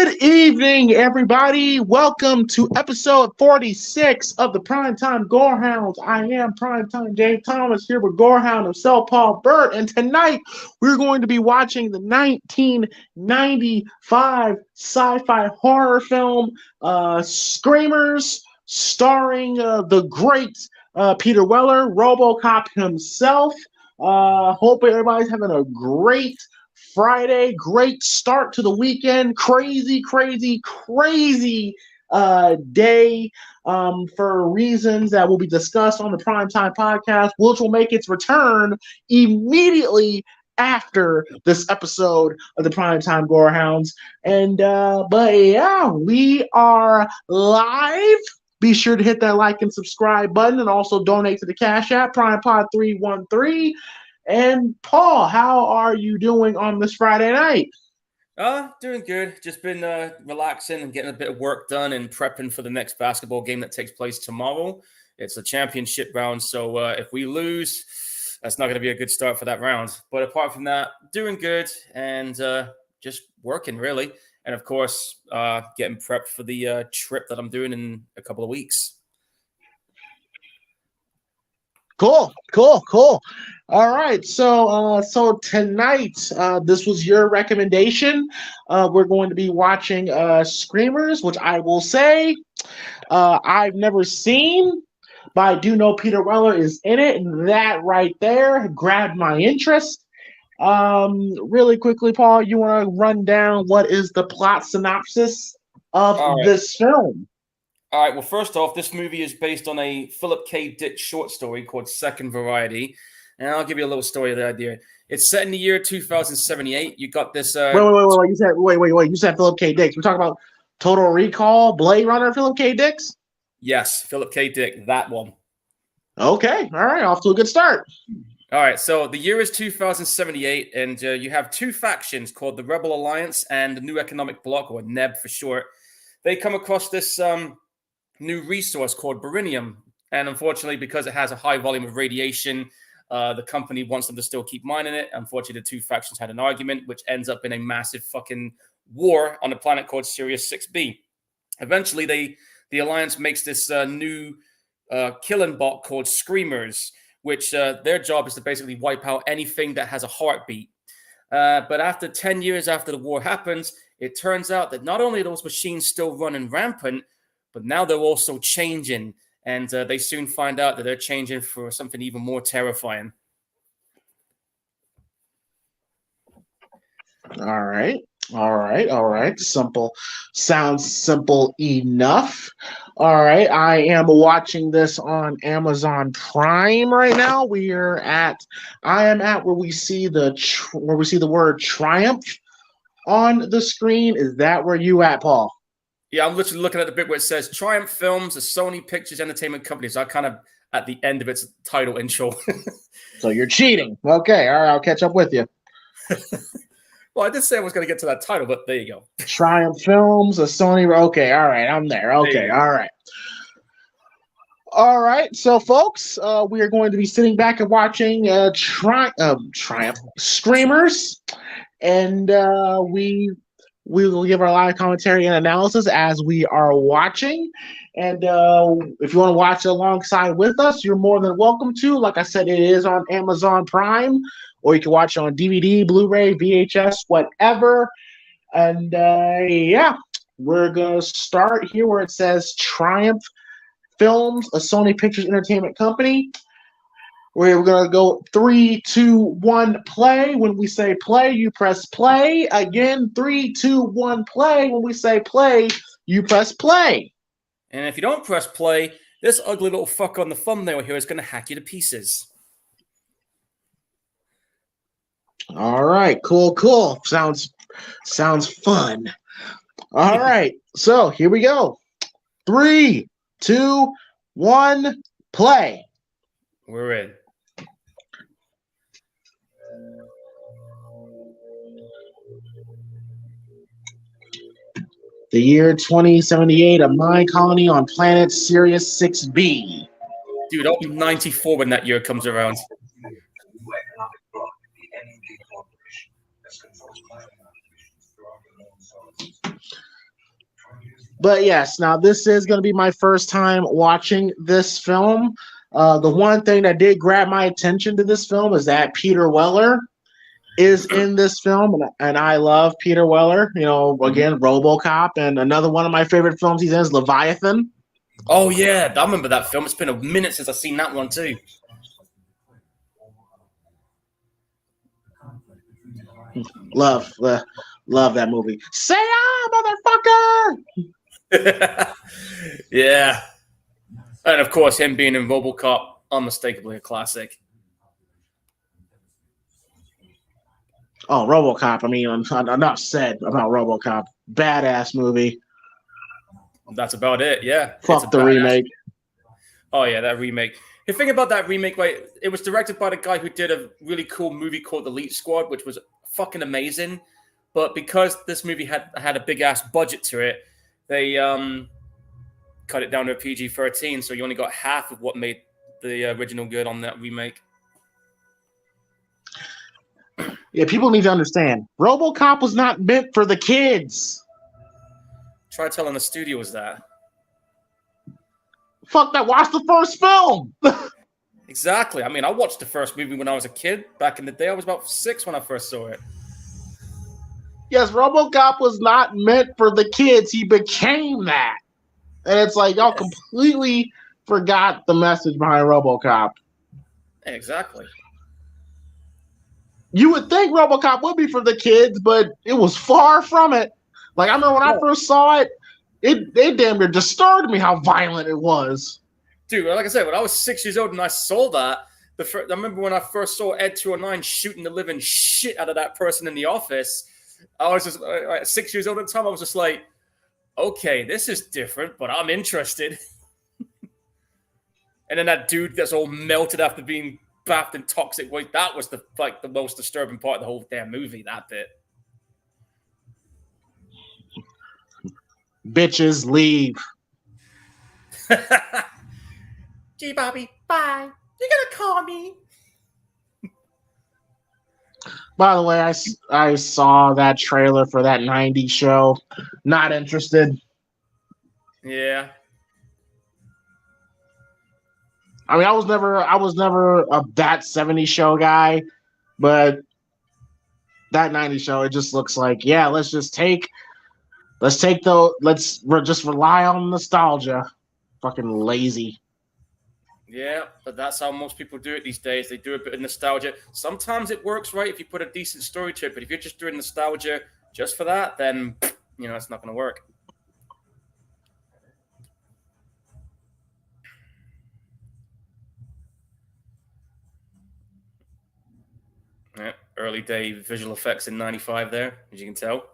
Good evening, everybody. Welcome to episode 46 of the Primetime Gorehounds. I am Primetime Dave Thomas here with Gorehound himself, Paul Burt, and tonight we're going to be watching the 1995 sci-fi horror film Screamers, starring the great Peter Weller, RoboCop himself. Hope everybody's having a great Friday, great start to the weekend. Crazy day for reasons that will be discussed on the Primetime podcast, which will make its return immediately after this episode of the Primetime Gorehounds. But yeah, we are live. Be sure to hit that like and subscribe button and also donate to the Cash App, PrimePod313. And Paul, how are you doing on this Friday night? Doing good. Just been relaxing and getting a bit of work done and prepping for the next basketball game that takes place tomorrow. It's a championship round, so if we lose, that's not going to be a good start for that round. But apart from that, doing good and just working, really. And, of course, getting prepped for the trip that I'm doing in a couple of weeks. Cool. All right, so tonight, this was your recommendation. We're going to be watching Screamers, which I will say I've never seen, but I do know Peter Weller is in it, and that right there grabbed my interest. Really quickly, Paul, you want to run down what is the plot synopsis of this film? All right, well, first off, this movie is based on a Philip K. Dick short story called Second Variety. And I'll give you a little story of the idea. It's set in the year 2078. You got this... Wait. You said Philip K. Dick. We're talking about Total Recall, Blade Runner, Philip K. Dick's? Yes, Philip K. Dick, that one. Okay, all right, off to a good start. All right, so the year is 2078, and you have two factions called the Rebel Alliance and the New Economic Bloc, or NEB for short. They come across this... new resource called beryllium, and unfortunately, because it has a high volume of radiation, the company wants them to still keep mining it. Unfortunately, the two factions had an argument, which ends up in a massive fucking war on a planet called Sirius 6B. Eventually, the Alliance makes this new killing bot called Screamers, which their job is to basically wipe out anything that has a heartbeat. But after 10 years after the war happens, it turns out that not only are those machines still running rampant, but now they're also changing, and they soon find out that they're changing for something even more terrifying. All right. Simple. Sounds simple enough. All right. I am watching this on Amazon Prime right now. I am at where we see the word triumph on the screen. Is that where you at, Paul? Yeah, I'm literally looking at the bit where it says Triumph Films, a Sony Pictures Entertainment company. So I kind of at the end of its title intro. So you're cheating. Okay, all right, I'll catch up with you. Well, I did say I was going to get to that title, but there you go. Triumph Films, a Sony. Okay, all right, I'm there. Okay, all right. All right, so folks, we are going to be sitting back and watching Triumph Screamers, and we will give our live commentary and analysis as we are watching. And if you want to watch alongside with us, you're more than welcome to. Like I said, it is on Amazon Prime, or you can watch it on DVD, Blu-ray, VHS, whatever. And yeah, we're going to start here where it says Triumph Films, a Sony Pictures Entertainment company. We're going to go 3, 2, 1, play. When we say play, you press play. Again, 3, 2, 1, play. When we say play, you press play. And if you don't press play, this ugly little fuck on the thumbnail here is going to hack you to pieces. All right, cool. Sounds fun. All right, so here we go. 3, 2, 1, play. We're in. The year 2078, a mine colony on planet Sirius 6B. Dude, I'll be 94 when that year comes around. But yes, now this is going to be my first time watching this film. The one thing that did grab my attention to this film is that Peter Weller is in this film, and I love Peter Weller. You know, again, RoboCop, and another one of my favorite films he's in is Leviathan. Oh yeah, I remember that film. It's been a minute since I've seen that one too. Love that movie. Say ah, motherfucker! Yeah, and of course, him being in RoboCop, unmistakably a classic. Oh, RoboCop. I mean, enough said about RoboCop. Badass movie. That's about it. Yeah, Fuck the remake. Oh yeah, that remake. The thing about that remake, right? It was directed by the guy who did a really cool movie called Elite Squad, which was fucking amazing. But because this movie had a big ass budget to it, they cut it down to a PG-13, so you only got half of what made the original good on that remake. Yeah, people need to understand. RoboCop was not meant for the kids. Try telling the studios that. Fuck that. Watch the first film. Exactly. I mean, I watched the first movie when I was a kid. Back in the day, I was about 6 when I first saw it. Yes, RoboCop was not meant for the kids. He became that. And it's like y'all completely forgot the message behind RoboCop. Exactly. You would think RoboCop would be for the kids, but it was far from it. Like I remember when I first saw it, it damn near disturbed me how violent it was. Dude, like I said, when I was 6 years old and I saw that, I remember when I first saw Ed 209 shooting the living shit out of that person in the office. I was just 6 years old at the time. I was just like, okay, this is different, but I'm interested. And then that dude that's all melted after being bathed in toxic waste. That was the most disturbing part of the whole damn movie. That bit. Bitches leave. Gee, Bobby, bye. You're gonna call me. By the way, I saw that trailer for that '90s show. Not interested. Yeah. I mean, I was never a that '70s show guy, but that '90s show, it just looks like, yeah, let's just rely on nostalgia. Fucking lazy. Yeah, but that's how most people do it these days. They do a bit of nostalgia. Sometimes it works, right, if you put a decent story to it. But if you're just doing nostalgia just for that, then, it's not going to work. Yeah, early day visual effects in 95 there, as you can tell.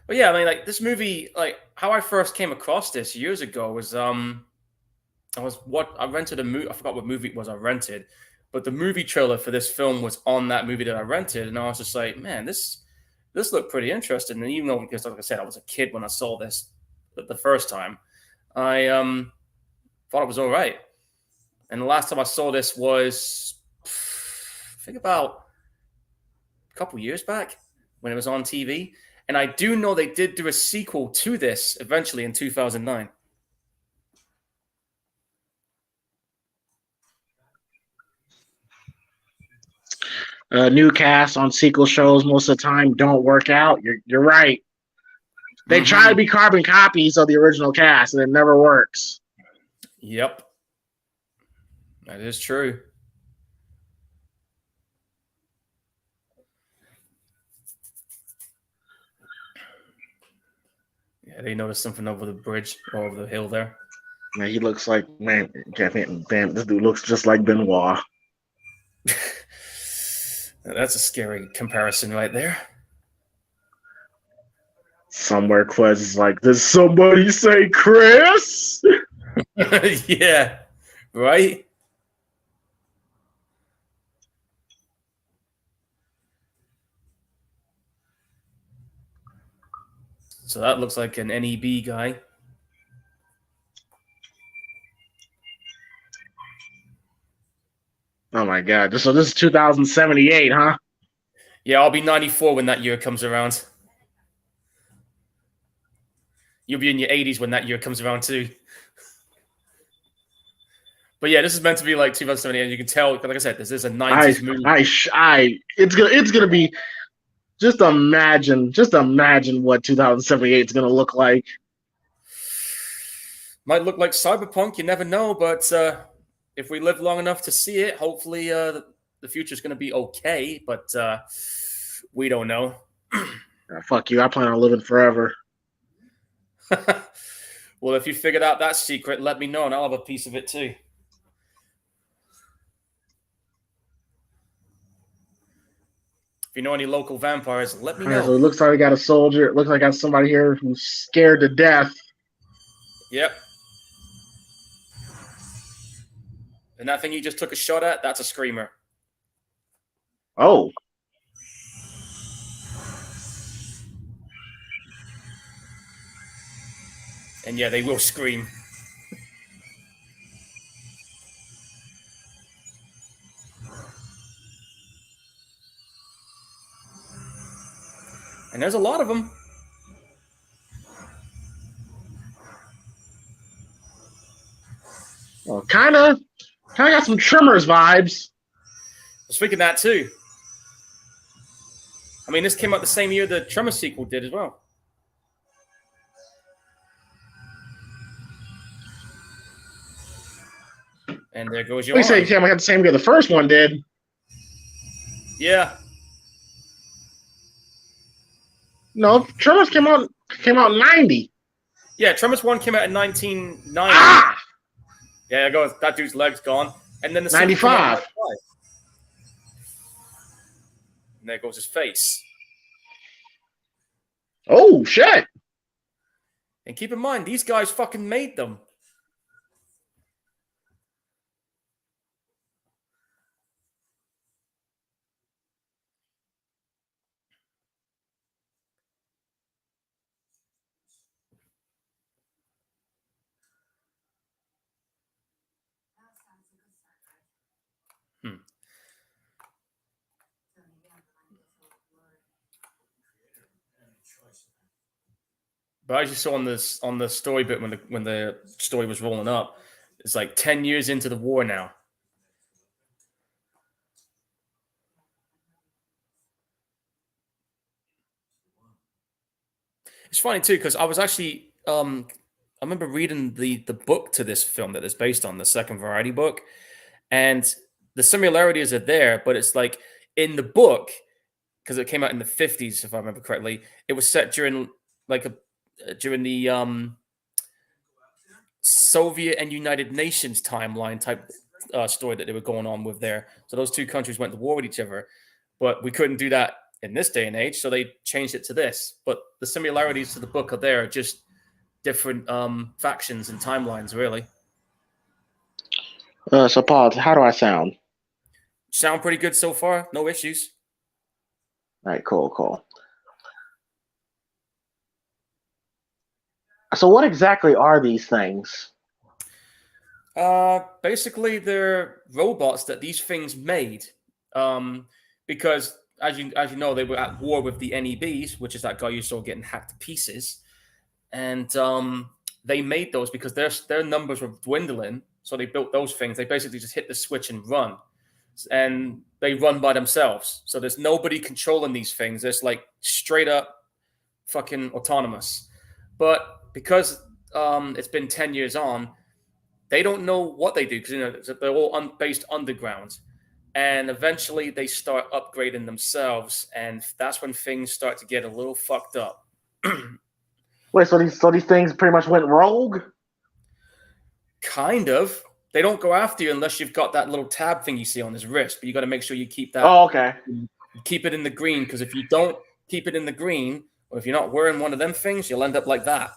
But yeah, I mean, like this movie, like how I first came across this years ago was I rented a movie. I forgot what movie it was I rented, but the movie trailer for this film was on that movie that I rented, and I was just like, man, this looked pretty interesting. And even though, because like I said, I was a kid when I saw this the first time, I thought it was all right. And the last time I saw this was, I think, about a couple years back when it was on TV. And I do know they did do a sequel to this eventually in 2009. New cast on sequel shows most of the time don't work out. You're right. They try to be carbon copies of the original cast, and it never works. Yep. That is true. Yeah, they noticed something over the bridge or over the hill there. Man, he looks like, damn, this dude looks just like Benoit. That's a scary comparison right there. Somewhere Quez is like, did somebody say Chris? Yeah, right? So that looks like an NEB guy. Oh my god! So this is 2078, huh? Yeah, I'll be 94 when that year comes around. You'll be in your 80s when that year comes around too. But yeah, this is meant to be like 2078. You can tell, like I said, this is a 90s movie. It's gonna be. Just imagine what 2078 is gonna look like. Might look like Cyberpunk, you never know. But if we live long enough to see it, hopefully the future is going to be okay. But we don't know. Fuck you! I plan on living forever. Well, if you figured out that secret, let me know, and I'll have a piece of it too. If you know any local vampires, let me know. So it looks like we got a soldier. It looks like I got somebody here who's scared to death. Yep. And that thing you just took a shot at, that's a screamer. Oh. And yeah, they will scream. And there's a lot of them. Well, kind of got some Tremors vibes. Speaking of that too. I mean, this came out the same year the Tremors sequel did as well. And there goes your. We say we had the same year the first one did. Yeah. No, Tremors came out in 90. Yeah, Tremors 1 came out in 1990. Ah! Yeah, there goes that dude's leg's gone. And then the 95. And there goes his face. Oh shit. And keep in mind, these guys fucking made them. But as you saw on the story bit when the story was rolling up, it's like 10 years into the war now. It's funny too because I was actually I remember reading the book to this film that is based on, the Second Variety book, and the similarities are there, but it's like in the book, because it came out in the 50s if I remember correctly, it was set during like during the Soviet and United Nations timeline type story that they were going on with there. So those two countries went to war with each other, but we couldn't do that in this day and age, so they changed it to this. But the similarities to the book are there, just different factions and timelines, really. So Paul, how do I sound? Sound pretty good so far. No issues. All right, cool. So what exactly are these things? Basically, they're robots that these things made. Because as you know, they were at war with the NEBs, which is that guy you saw getting hacked to pieces, and they made those because their numbers were dwindling. So they built those things. They basically just hit the switch and run, and they run by themselves. So there's nobody controlling these things. It's like straight up fucking autonomous. But because it's been 10 years on, they don't know what they do because they're all based underground. And eventually they start upgrading themselves, and that's when things start to get a little fucked up. Wait, so these things pretty much went rogue? Kind of. They don't go after you unless you've got that little tab thing you see on his wrist, but you got to make sure you keep that. Oh, okay. Keep it in the green, because if you don't keep it in the green, or if you're not wearing one of them things, you'll end up like that.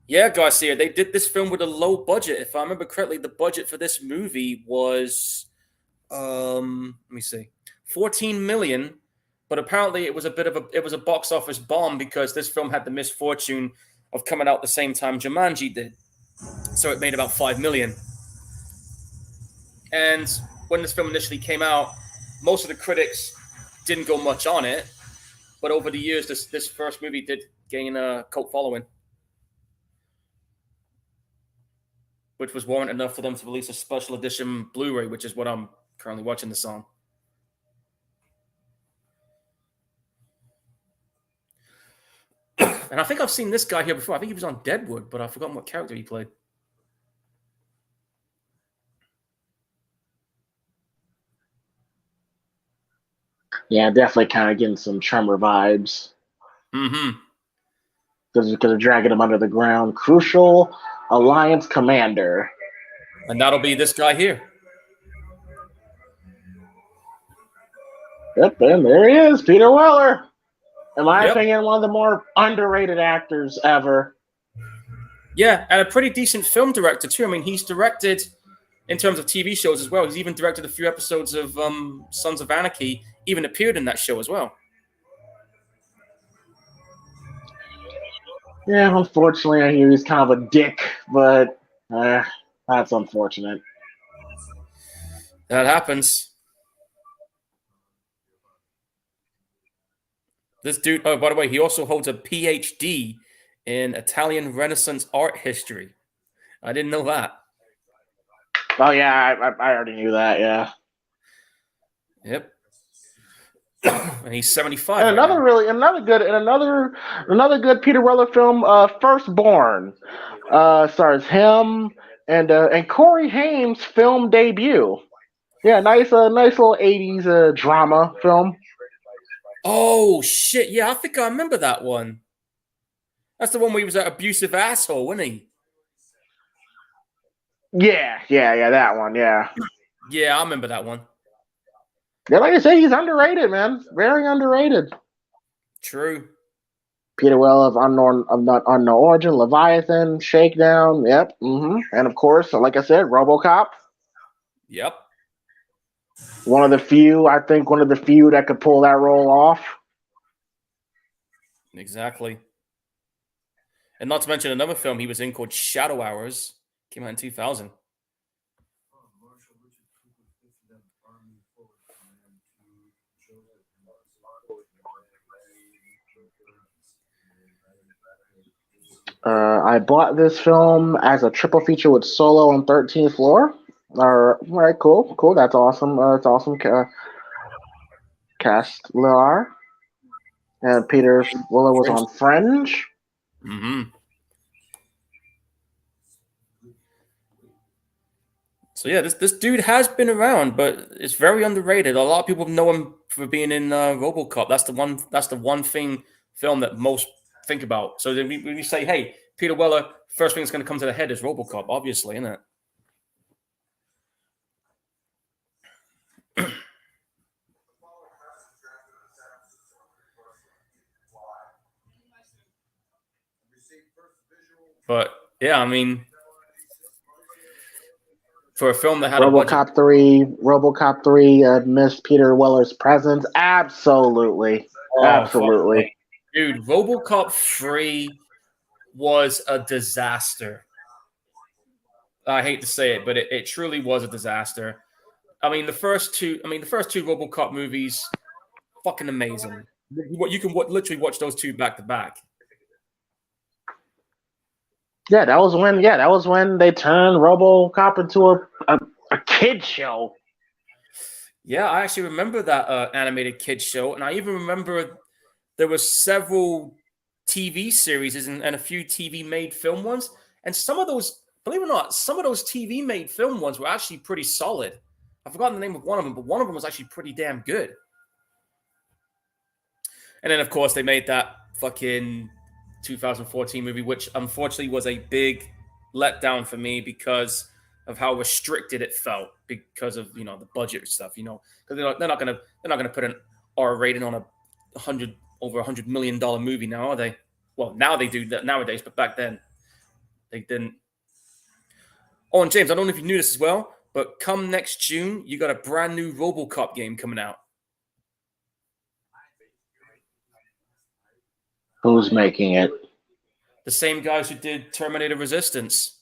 Yeah, Garcia, they did this film with a low budget. If I remember correctly, the budget for this movie was, let me see, 14 million. But apparently, it was a box office bomb because this film had the misfortune of coming out the same time Jumanji did, so it made about 5 million. And when this film initially came out, most of the critics didn't go much on it, but over the years, this first movie did gain a cult following, which was warrant enough for them to release a special edition Blu-ray, which is what I'm currently watching this on. And I think I've seen this guy here before. I think he was on Deadwood, but I've forgotten what character he played. Yeah, definitely kind of getting some Tremor vibes. Mm-hmm. Because they're dragging him under the ground. Crucial Alliance Commander. And that'll be this guy here. Yep, and there he is, Peter Weller. In my opinion, one of the more underrated actors ever. Yeah, and a pretty decent film director, too. I mean, he's directed, in terms of TV shows as well, he's even directed a few episodes of Sons of Anarchy, even appeared in that show as well. Yeah, unfortunately, I hear he's kind of a dick, but that's unfortunate. That happens. This dude, oh, by the way, he also holds a PhD in Italian Renaissance art history. I didn't know that. Oh yeah, I already knew that. Yeah. Yep. And he's 75. And another good Peter Weller film, Firstborn, stars him and Corey Haim's film debut. Yeah, nice little '80s drama film. Oh shit! Yeah, I think I remember that one. That's the one where he was that abusive asshole, wasn't he? Yeah, that one. Yeah. Yeah, I remember that one. Yeah, like I say, he's underrated, man. Very underrated. True. Peter Weller of Unknown Origin, Leviathan, Shakedown. Yep. And of course, like I said, RoboCop. Yep. One of the few that could pull that role off. Exactly. And not to mention another film he was in called Shadow Hours. Came out in 2000. I bought this film as a triple feature with Solo on 13th Floor. All right, cool. That's awesome. It's awesome. Cast Lar. And Peter Weller was on Fringe. Mm-hmm. So yeah, this dude has been around, but it's very underrated. A lot of people know him for being in RoboCop. That's the one film that most think about. So when you say, "Hey, Peter Weller," first thing that's going to come to the head is RoboCop, obviously, isn't it? But yeah, I mean, for a film that had RoboCop 3 missed Peter Weller's presence. Absolutely. Absolutely. Dude, RoboCop 3 was a disaster. I hate to say it, but it truly was a disaster. I mean, the first two RoboCop movies, fucking amazing. You can literally watch those two back to back. Yeah, that was when they turned RoboCop into a kid show. Yeah, I actually remember that animated kid show, and I even remember there were several TV series and a few TV-made film ones, and some of those, believe it or not, some of those TV-made film ones were actually pretty solid. I've forgotten the name of one of them, but one of them was actually pretty damn good. And then, of course, they made that fucking 2014 movie, which unfortunately was a big letdown for me because of how restricted it felt because of the budget stuff. Because they're not gonna put an R rating on over $100 million movie now, are they? Well, now they do that nowadays, but back then they didn't. Oh, and James, I don't know if you knew this as well, but come next June, you got a brand new RoboCop game coming out. Who's making it? The same guys who did Terminator Resistance.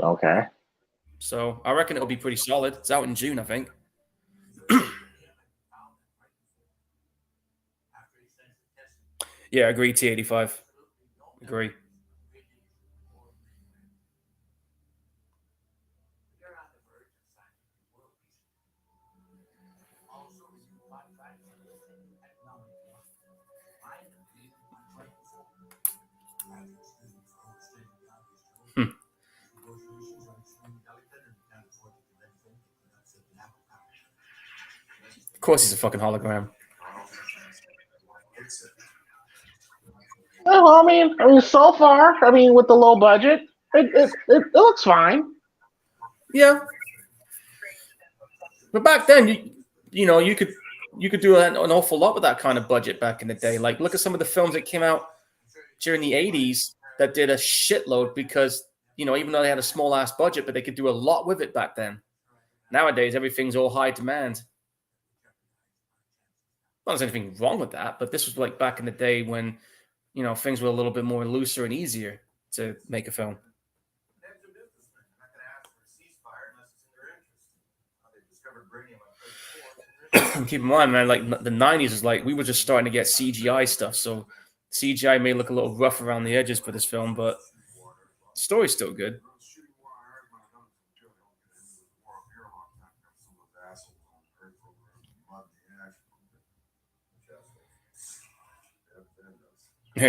Okay. So I reckon it'll be pretty solid. It's out in June, I think. Yeah, agree. T85. Agree. Of course, he's a fucking hologram. Well, I mean, so far, I mean, with the low budget, it looks fine. Yeah, but back then, you could do an awful lot with that kind of budget back in the day. Like, look at some of the films that came out during the '80s that did a shitload because even though they had a small ass budget, but they could do a lot with it back then. Nowadays, everything's all high demand. Not there's anything wrong with that, but this was like back in the day when things were a little bit more looser and easier to make a film. Keep in mind, man, like the '90s is like we were just starting to get CGI stuff, so CGI may look a little rough around the edges for this film, but the story's still good.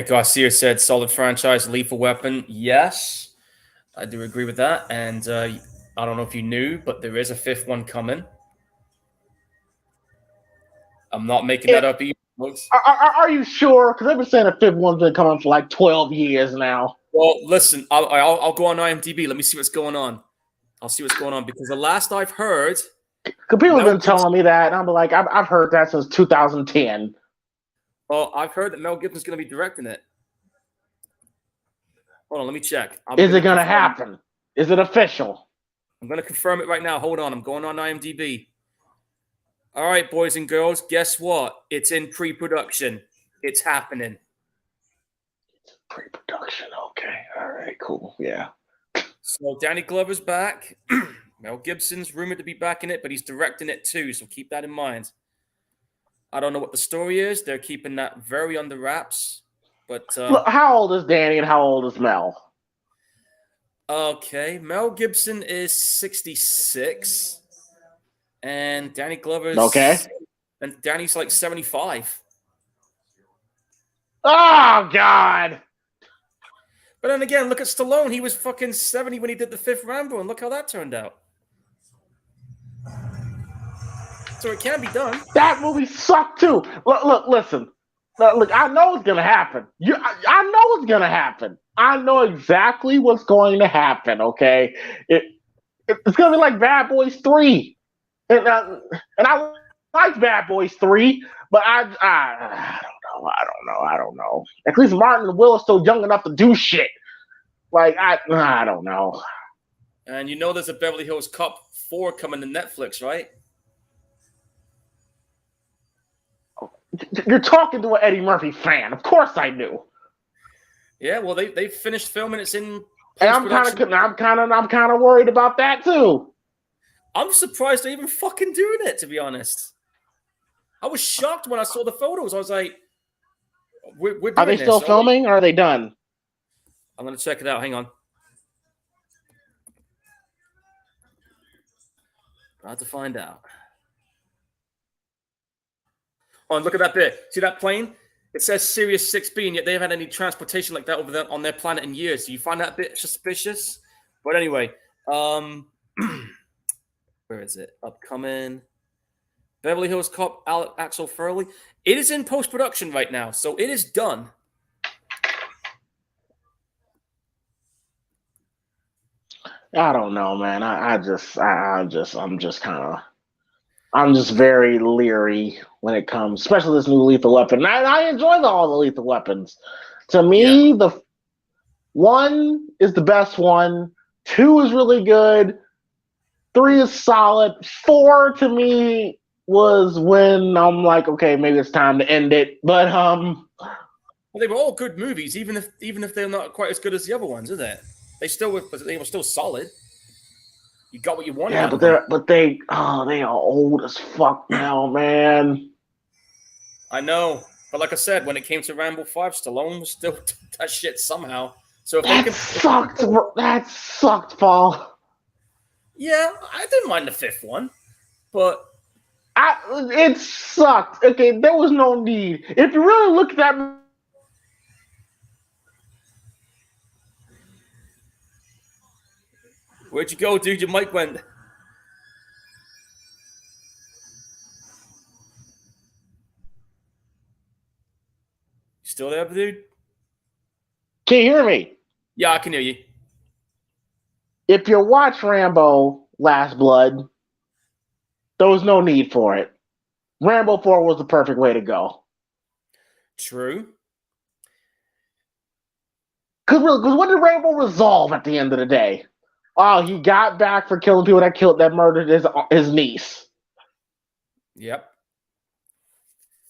Garcia said, "Solid franchise, Lethal Weapon." Yes, I do agree with that, and I don't know if you knew, but there is a fifth one coming. I'm not making that up either, folks. Are you sure? Because they've been saying the fifth one's been coming for like 12 years now. Well, listen, I'll go on IMDb. Let me see what's going on. I'll see what's going on because the last I've heard, because people have been telling me that, and I'm like, I've heard that since 2010. Well, I've heard that Mel Gibson's going to be directing it. Hold on, let me check. Is it going to happen? Is it official? I'm going to confirm it right now. Hold on, I'm going on IMDb. All right, boys and girls, guess what? It's in pre-production. It's happening. Pre-production, okay. All right, cool. Yeah. So Danny Glover's back. Mel Gibson's rumored to be back in it, but he's directing it too, so keep that in mind. I don't know what the story is. They're keeping that very under wraps. But look, how old is Danny and how old is Mel? Okay, Mel Gibson is 66, and Danny Glover's and Danny's like 75. Oh God! But then again, look at Stallone. He was fucking 70 when he did the fifth Rambo, and look how that turned out. So it can be done. That movie sucked too. Look, listen. Look, I know it's gonna happen. I know it's gonna happen. I know exactly what's going to happen. Okay, it's gonna be like Bad Boys 3, and I like Bad Boys 3, but I don't know. At least Martin and Will are still young enough to do shit. Like I don't know. And there's a Beverly Hills Cop 4 coming to Netflix, right? You're talking to an Eddie Murphy fan. Of course I knew. Yeah, well, they finished filming. It's in. And I'm kind of worried about that too. I'm surprised they're even fucking doing it. To be honest, I was shocked when I saw the photos. I was like, "We're doing Are they still filming? Or are they done?" I'm gonna check it out. Hang on. I have to find out. Oh, and look at that bit. See that plane? It says Sirius 6B, and yet they haven't had any transportation like that over there on their planet in years. Do you find that a bit suspicious? But anyway, where is it? Upcoming. Beverly Hills Cop, Axel Foley. It is in post-production right now, so it is done. I don't know, man. I'm just very leery when it comes, especially this new Lethal Weapon. I enjoy all the Lethal Weapons. To me, The 1 is the best one. 2 is really good. 3 is solid. 4 to me was when I'm like, okay, maybe it's time to end it. But well, they were all good movies, even if they're not quite as good as the other ones, are they? They were still solid. You got what you wanted Yeah, out of them. they are old as fuck now, man. I know, but like I said, when it came to Rambo 5, Stallone was still that shit somehow. So if they That can, sucked. That sucked, Paul. yeah, I didn't mind the fifth one, but It sucked. Okay, there was no need. If you really look at that, where'd you go, dude? Your mic went. You still there, dude? can you hear me? Yeah, I can hear you. If you watch Rambo Last Blood, there was no need for it. Rambo 4 was the perfect way to go. True. Because what did Rambo resolve at the end of the day? Oh, he got back for killing people that murdered his niece. Yep.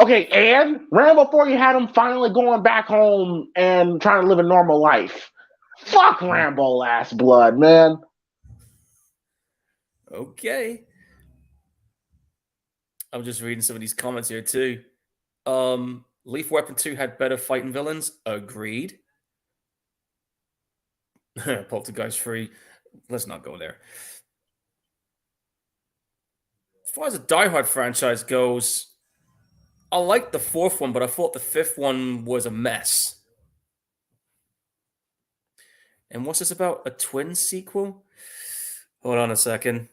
Okay, and Rambo 4, you had him finally going back home and trying to live a normal life. Fuck Rambo Last Blood, man. Okay. I'm just reading some of these comments here too. Lethal Weapon 2 had better fighting villains. Agreed. Poltergeist 3. Let's not go there. As far as the Die Hard franchise goes, I liked the fourth one, but I thought the fifth one was a mess. And what's this about? A twin sequel? Hold on a second.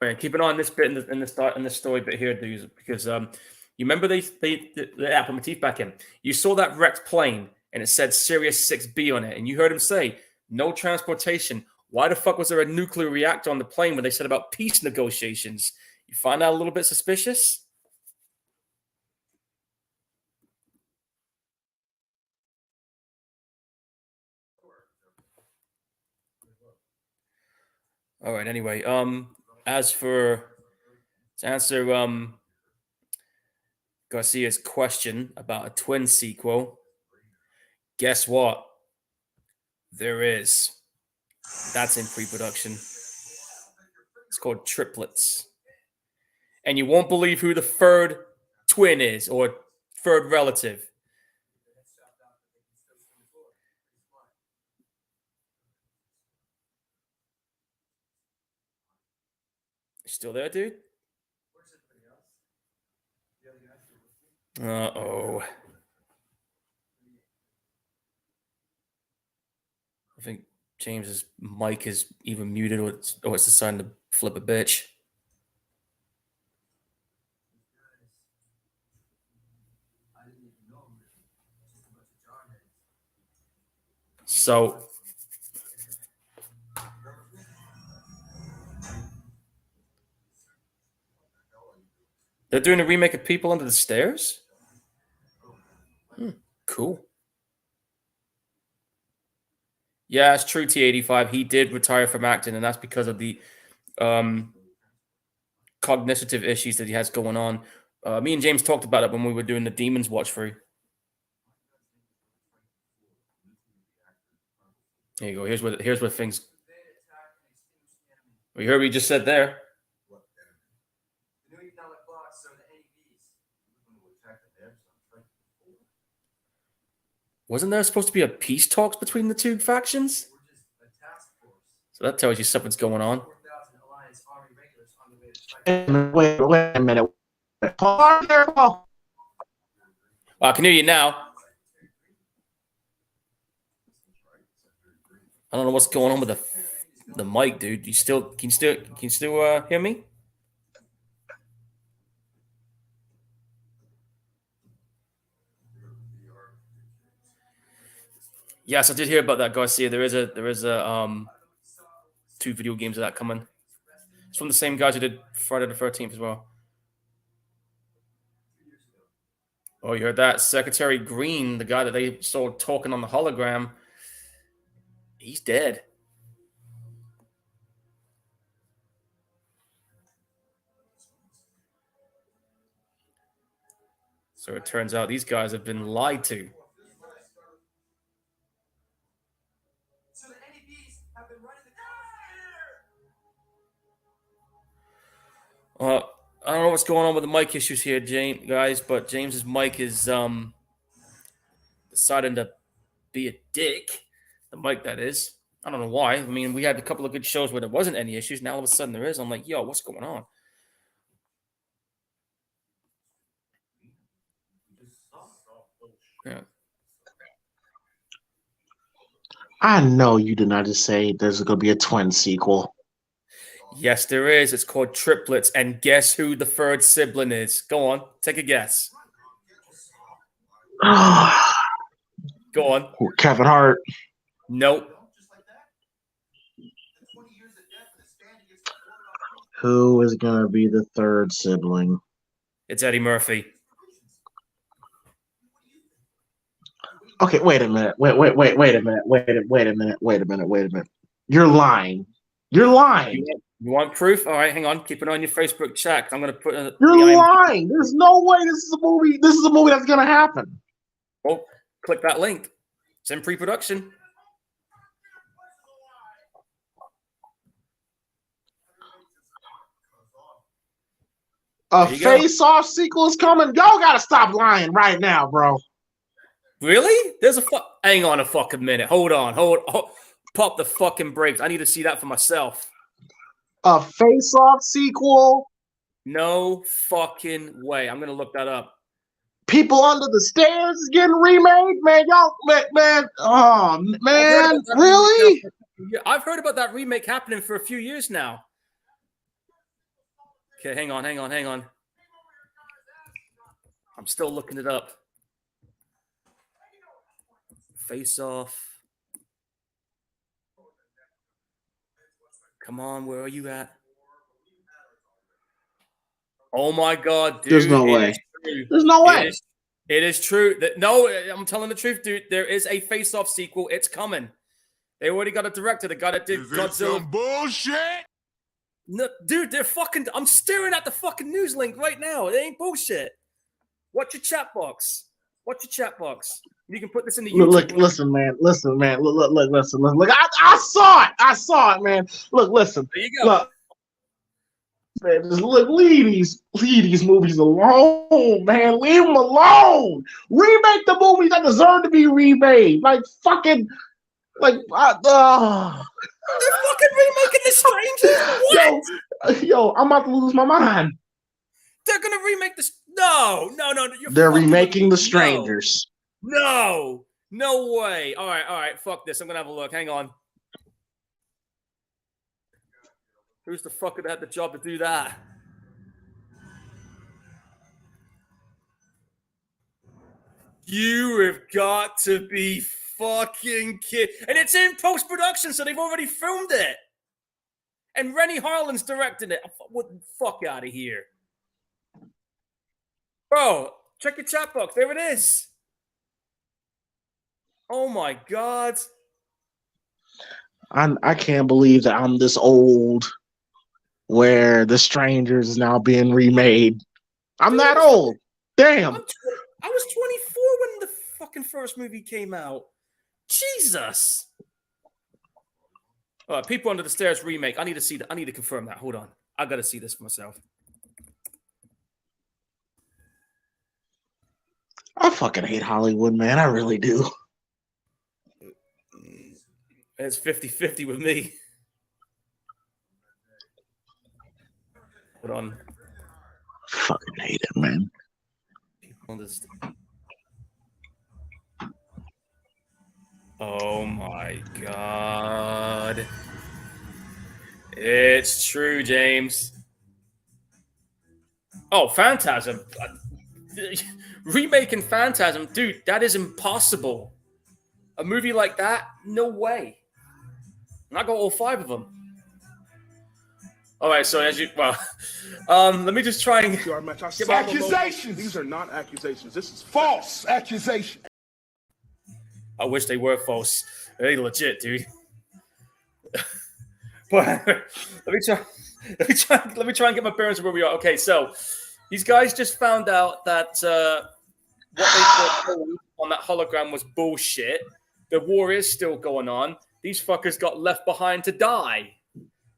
Right, keep an eye on this bit in the story bit here, dudes, because you remember they put my teeth back in. You saw that wrecked plane and it said Sirius 6B on it, and you heard him say no transportation. Why the fuck was there a nuclear reactor on the plane when they said about peace negotiations? You find that a little bit suspicious? All right. Anyway, as for to answer Garcia's question about a twin sequel, guess what? There is. That's in pre-production. It's called Triplets. And you won't believe who the third twin is or third relative. Still there, dude? Uh-oh. I think James's mic is either muted or it's deciding to flip a bitch. So they're doing a remake of People Under the Stairs? Cool. Yeah, it's true, T85. He did retire from acting, and that's because of the cognitive issues that he has going on. Me and James talked about it when we were doing the Demons watch through. There you go. Here's where things. We heard what you just said there. Wasn't there supposed to be a peace talks between the two factions? So that tells you something's going on. Wait a minute. Paul, there, Paul. I can hear you now. I don't know what's going on with the mic, dude. Can you still hear me? Yes, I did hear about that, Garcia. There is a two video games of that coming. It's from the same guys who did Friday the 13th as well. Oh, you heard that? Secretary Green, the guy that they saw talking on the hologram, he's dead. So it turns out these guys have been lied to. I don't know what's going on with the mic issues here, James, guys, but James's mic is deciding to be a dick. The mic, that is. I don't know why. I mean, we had a couple of good shows where there wasn't any issues. Now all of a sudden there is. I'm like, yo, what's going on? Yeah. I know you did not just say there's going to be a twin sequel. Yes, there is. It's called Triplets. And guess who the third sibling is? Go on. Take a guess. Go on. Kevin Hart. Nope. Who is going to be the third sibling? It's Eddie Murphy. Okay, wait a minute. Wait a minute. You're lying. You're lying. You want proof? All right, hang on. Keep it on your Facebook chat. I'm going to put. You're lying. There's no way this is a movie. This is a movie that's going to happen. Well, click that link. It's in pre-production. A face-off sequel is coming. Y'all got to stop lying right now, bro. Really? There's a hang on a fucking minute. Hold on. Pop the fucking brakes. I need to see that for myself. A face-off sequel? No fucking way. I'm gonna look that up. People Under the Stairs is getting remade, man. Y'all, man. Oh man, really? I've heard about that remake happening for a few years now. Okay, hang on. I'm still looking it up. Face Off. Come on, where are you at? Oh my God, dude. There's no way. There's no way. It is true. No, I'm telling the truth, dude. There is a Face Off sequel. It's coming. They already got a director. The guy that did Godzilla. Some bullshit? No, dude, they're fucking. I'm staring at the fucking news link right now. It ain't bullshit. Watch your chat box. You can put this in the YouTube. Look, listen, man. Listen. Look, I saw it, man. Look, listen. There you go. Look, man, just leave these movies alone, man. Leave them alone. Remake the movies that deserve to be remade. Like fucking, like, they're fucking remaking The Strangers. What? Yo, I'm about to lose my mind. They're gonna remake this. No. They're remaking The Strangers. No way. All right. Fuck this. I'm gonna have a look. Hang on. Who's the fucker that had the job to do that? You have got to be fucking kidding. And it's in post-production, so they've already filmed it. And Rennie Harlan's directing it. What the fuck out of here. Bro, check your chat box. There it is. Oh my God. I can't believe that I'm this old where The Strangers is now being remade. I'm that old. Damn. I was 24 when the fucking first movie came out. Jesus. People Under the Stairs remake. I need to see that. I need to confirm that. Hold on. I got to see this for myself. I fucking hate Hollywood, man. I really do. It's 50-50 with me. Hold on. Fucking hate it, man. Oh my God. It's true, James. Oh, Phantasm. Remaking Phantasm. Dude, that is impossible. A movie like that? No way. And I got all 5 of them. All right, so let me just try and get accusations. These are not accusations. This is false accusation. I wish they were false. They're legit, dude. But let me try and get my bearings where we are. Okay, so these guys just found out that what they thought on that hologram was bullshit. The war is still going on. These fuckers got left behind to die.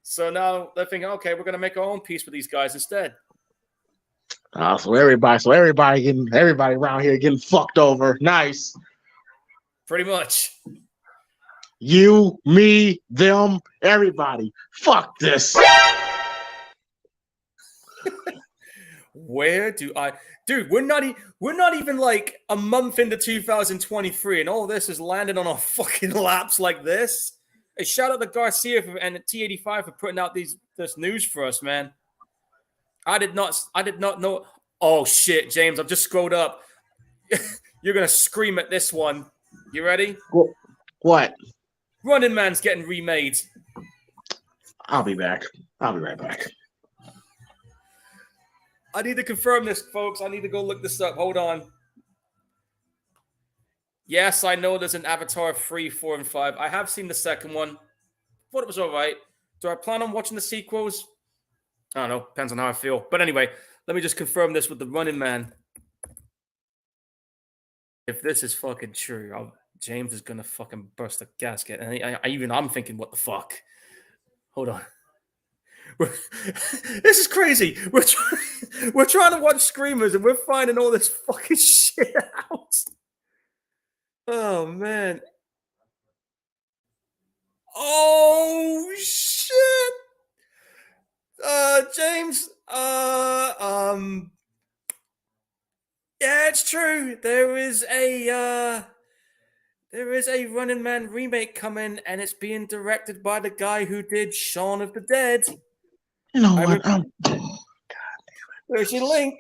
So now they're thinking, okay, we're going to make our own peace with these guys instead. So everybody around here getting fucked over. Nice. Pretty much. You, me, them, everybody. Fuck this. Where do I, dude? We're not even like a month into 2023, and all this is landing on our fucking laps like this. Hey, shout out to Garcia and T85 for putting out this news for us, man. I did not know. Oh shit, James! I've just scrolled up. You're gonna scream at this one. You ready? What? Running Man's getting remade. I'll be back. I'll be right back. I need to confirm this, folks. I need to go look this up. Hold on. Yes, I know there's an Avatar 3, 4, and 5. I have seen the second one. Thought it was all right. Do I plan on watching the sequels? I don't know. Depends on how I feel. But anyway, let me just confirm this with the Running Man. If this is fucking true, James is going to fucking burst a gasket. And I'm thinking, what the fuck? Hold on. This is crazy. We're trying to watch Screamers and we're finding all this fucking shit out. Oh, man. Oh, shit. James, yeah, it's true. There is a Running Man remake coming, and it's being directed by the guy who did Shaun of the Dead. You know what? God damn it. There's your link.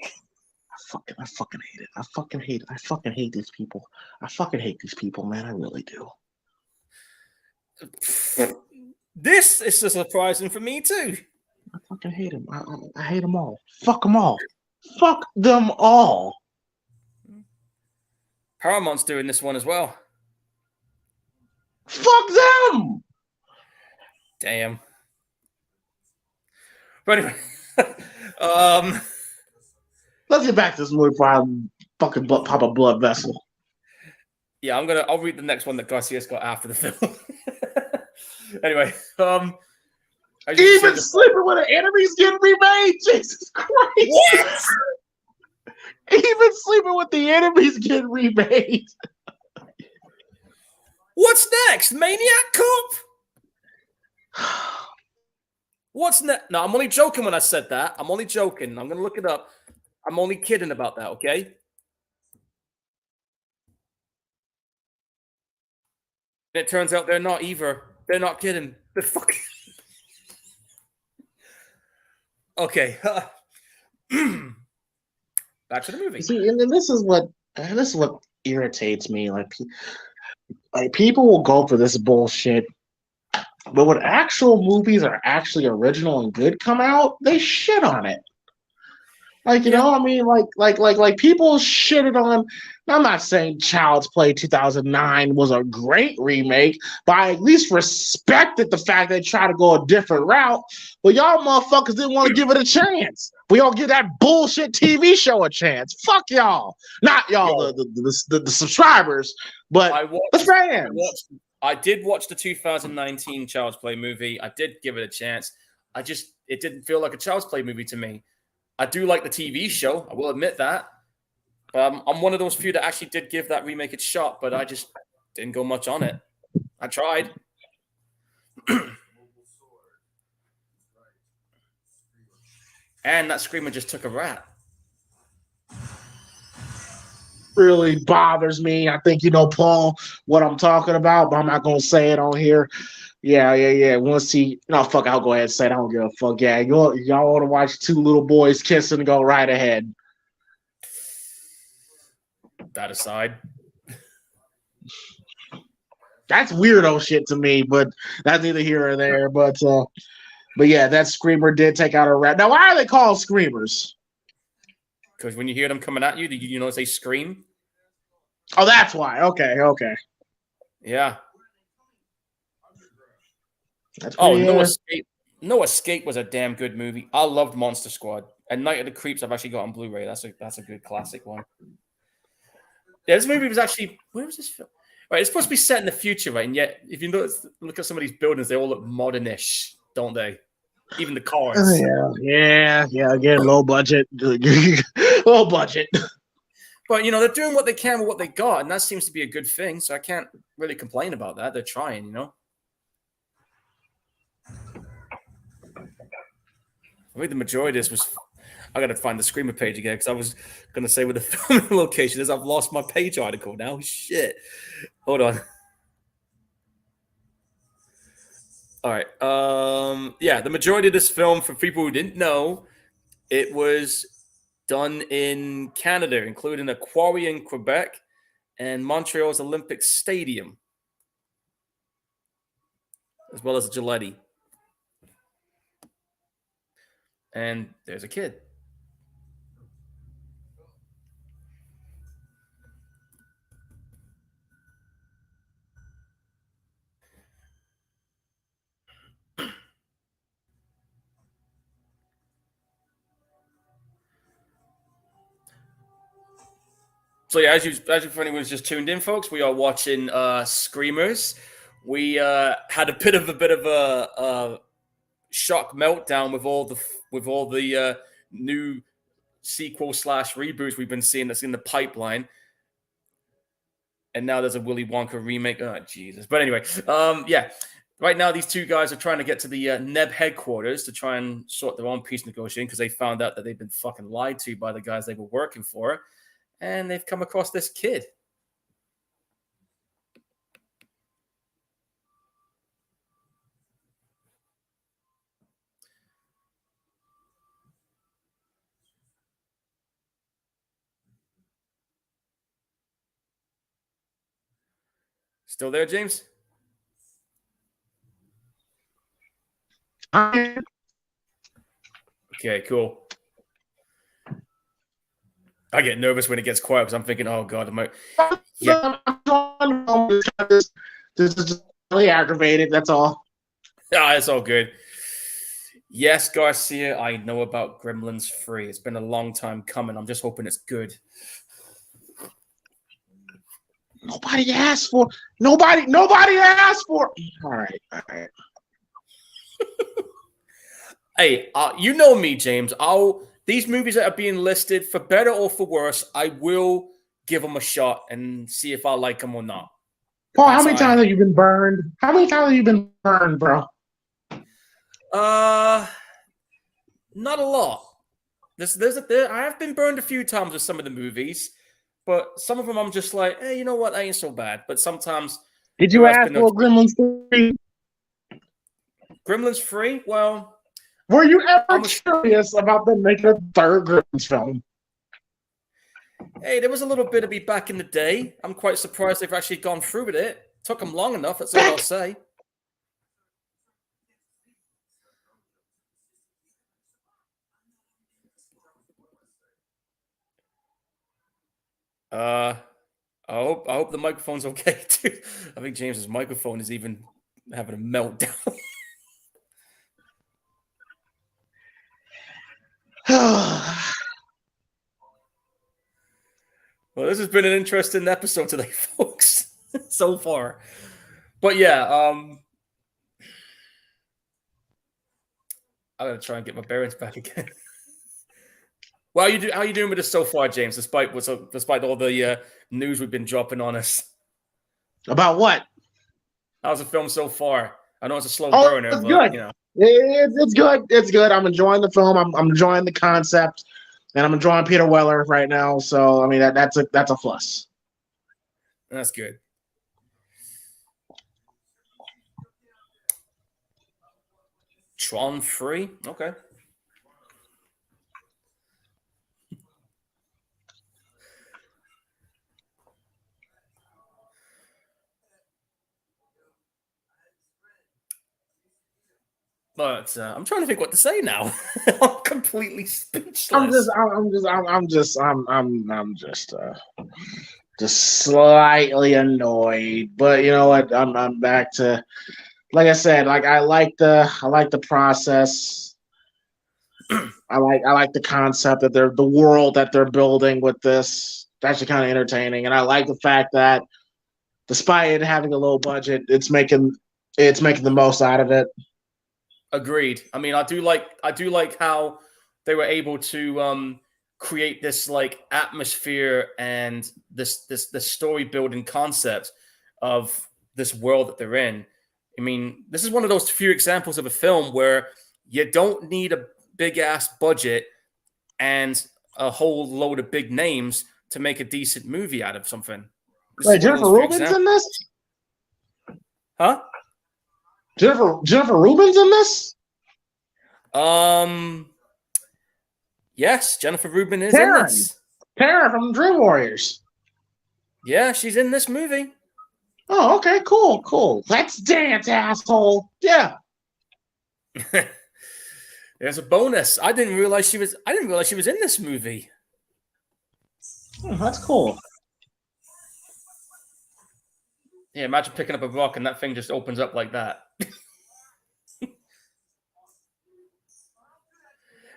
I fucking hate it. I fucking hate these people. I fucking hate these people, man. I really do. This is surprising for me too. I fucking hate them. I hate them all. Fuck them all. Fuck them all. Paramount's doing this one as well. Fuck them. Damn. But anyway, let's get back to this movie before I fucking pop a blood vessel. Yeah, I'll read the next one that Garcia's got after the film. Anyway, even sleeping with an enemy's getting remade. Jesus Christ! What? Even sleeping with the enemy's getting remade. What's next? Maniac Cop? What's next? No, I'm only joking when I said that. I'm only joking. I'm gonna look it up. I'm only kidding about that. Okay. It turns out they're not either. They're not kidding. They're fucking. Okay. Back to the movie. See, and then this is what irritates me. Like people will go for this bullshit, but when actual movies are actually original and good come out, they shit on it. Like, you know, I mean, like people shitted on. I'm not saying Child's Play 2009 was a great remake, but I at least respected the fact they tried to go a different route. But y'all motherfuckers didn't want to give it a chance. We all give that bullshit TV show a chance. Fuck y'all. Not y'all, the subscribers, but the fans. I did watch the 2019 Child's Play movie. I did give it a chance. It didn't feel like a Child's Play movie to me. I do like the TV show. I will admit that. I'm one of those few that actually did give that remake a shot, but I just didn't go much on it. I tried. And that screamer just took a rat. Really bothers me. I think you know, Paul, what I'm talking about, but I'm not gonna say it on here. Yeah. Want to see? No, fuck. I'll go ahead and say it. I don't give a fuck. Yeah, y'all want to watch two little boys kissing? Go right ahead. That aside, that's weirdo shit to me, but that's neither here or there. But yeah, that screamer did take out a rat. Now, why are they called screamers? Because when you hear them coming at you, you notice they scream. Oh, that's why. Okay. Yeah. Oh, No Escape was a damn good movie. I loved Monster Squad. And Night of the Creeps I've actually got on Blu-ray. That's a good classic one. Yeah, this movie was actually, where was this film? Right, it's supposed to be set in the future, right? And yet, if you look at some of these buildings, they all look modernish, don't they? Even the cars. Yeah. Again, low budget, low budget. But they're doing what they can with what they got, and that seems to be a good thing. So I can't really complain about that. They're trying, I think the majority of this was. I got to find the Screamer page again because I was going to say where the filming location is. I've lost my page article now. Shit. Hold on. All right. Yeah, the majority of this film, for people who didn't know, it was done in Canada, including a quarry in Quebec and Montreal's Olympic Stadium, as well as a Gillette. And there's a kid. So yeah, as you for anyone who's just tuned in, folks, we are watching Screamers. We had a bit of a shock meltdown with all the new sequel / reboots we've been seeing that's in the pipeline. And now there's a Willy Wonka remake. Oh, Jesus. But anyway, yeah. Right now, these two guys are trying to get to the NEB headquarters to try and sort their own peace negotiating because they found out that they've been fucking lied to by the guys they were working for. And they've come across this kid. Still there, James? Hi. Okay, cool. I get nervous when it gets quiet because I'm thinking, oh, God, Yeah. This is just really aggravated. That's all. It's all good. Yes, Garcia, I know about Gremlins 3. It's been a long time coming. I'm just hoping it's good. Nobody asked for. Nobody asked for. All right. Hey, you know me, James. These movies that are being listed, for better or for worse, I will give them a shot and see if I like them or not. Paul, how many times have you been burned? How many times have you been burned, bro? Not a lot. I have been burned a few times with some of the movies, but some of them I'm just like, hey, you know what? That ain't so bad. But sometimes. Did you ask for Gremlins 3? Gremlins 3? Well. Were you ever curious about them making a third Gremlins film? Hey, there was a little bit of me back in the day. I'm quite surprised they've actually gone through with it. Took them long enough, that's all I'll say. I hope the microphone's okay too. I think James's microphone is even having a meltdown. Well, this has been an interesting episode today, folks, so far. But yeah, I gotta try and get my bearings back again. Well, how are you doing with this so far, James? Despite all the news we've been dropping on us. About what? How's the film so far? I know it's a slow burner, it's but good. It's good. It's good. I'm enjoying the film. I'm enjoying the concept, and I'm enjoying Peter Weller right now. So I mean that's a plus. That's good. Tron 3? Okay. But I'm trying to think what to say now. I'm completely speechless. I'm just slightly annoyed. But you know what? I'm back to, like I said, like I like the process. I like the concept that the world that they're building with this. actually kind of entertaining, and I like the fact that despite it having a low budget, it's making the most out of it. Agreed. I mean, I do like how they were able to create this like atmosphere and this story building concept of this world that they're in. I mean, this is one of those few examples of a film where you don't need a big ass budget and a whole load of big names to make a decent movie out of something. Wait, Jennifer Rubin's in this? Huh? Jennifer Rubin's in this? Yes, Jennifer Rubin is in this. Tara from Dream Warriors. Yeah, she's in this movie. Oh, okay, cool. Let's dance, asshole. Yeah. There's a bonus. I didn't realize she was in this movie. Oh, that's cool. Yeah, imagine picking up a rock and that thing just opens up like that.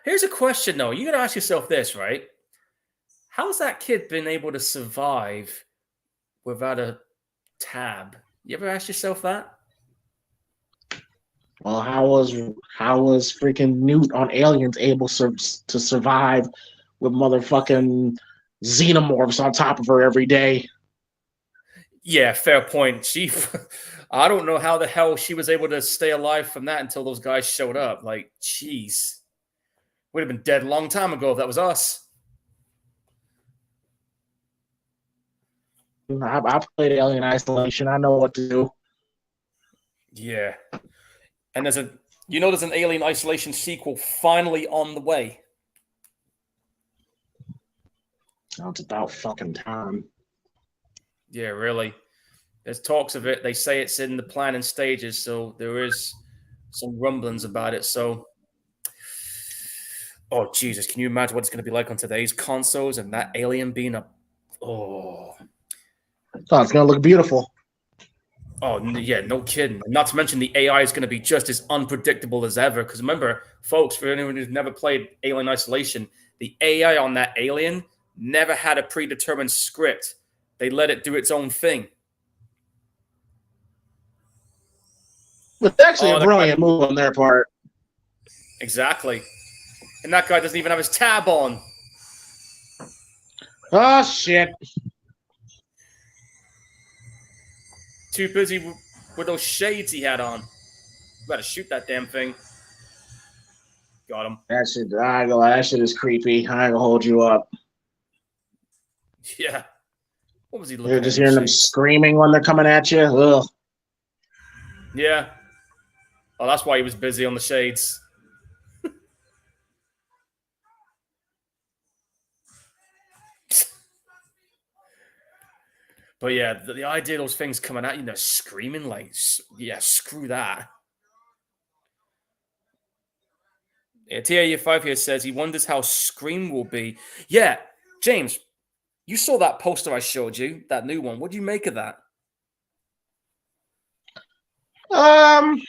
Here's a question, though. You got to ask yourself this, right? How's that kid been able to survive without a tab? You ever ask yourself that? Well, how was freaking Newt on Aliens able to survive with motherfucking xenomorphs on top of her every day? Yeah, fair point. I don't know how the hell she was able to stay alive from that until those guys showed up. Like, jeez. We'd have been dead a long time ago if that was us. I played Alien Isolation. I know what to do. Yeah. And there's an Alien Isolation sequel finally on the way. Oh, it's about fucking time. Yeah, really. There's talks of it. They say it's in the planning stages, so there is some rumblings about it. So, oh, Jesus, can you imagine what it's going to be like on today's consoles and that alien being a... Oh, it's going to look beautiful. Oh, yeah, no kidding. Not to mention the AI is going to be just as unpredictable as ever. Because remember, folks, for anyone who's never played Alien Isolation, the AI on that alien never had a predetermined script. They let it do its own thing. It's actually a brilliant move on their part. Exactly. And that guy doesn't even have his tab on. Oh, shit. Too busy with those shades he had on. Better shoot that damn thing. Got him. That shit is creepy. I ain't gonna hold you up. Yeah. What was he looking at? You're just hearing them screaming when they're coming at you. Ugh. Yeah. Oh, that's why he was busy on the shades. But yeah, the idea of those things coming at you and they're screaming like, yeah, screw that. Yeah, TA5 here says he wonders how Scream will be. Yeah, James, you saw that poster I showed you, that new one. What do you make of that? If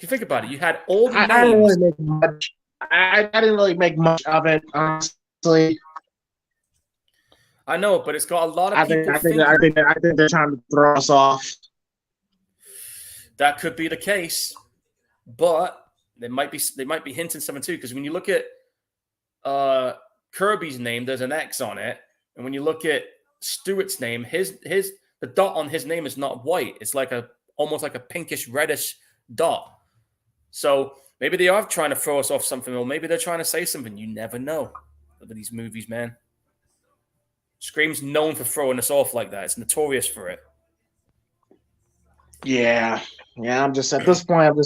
you think about it, you had all the names. I didn't really make much. I didn't really make much of it, honestly. I know, but it's got a lot of people. I think they're trying to throw us off. That could be the case, but they might be hinting something too. Because when you look at Kirby's name, there's an X on it, and when you look at Stuart's name, the dot on his name is not white. It's like almost like a pinkish reddish dot. So maybe they are trying to throw us off something, or maybe they're trying to say something. You never know with these movies, man. Scream's known for throwing us off like that. It's notorious for it. Yeah. I'm just at this point.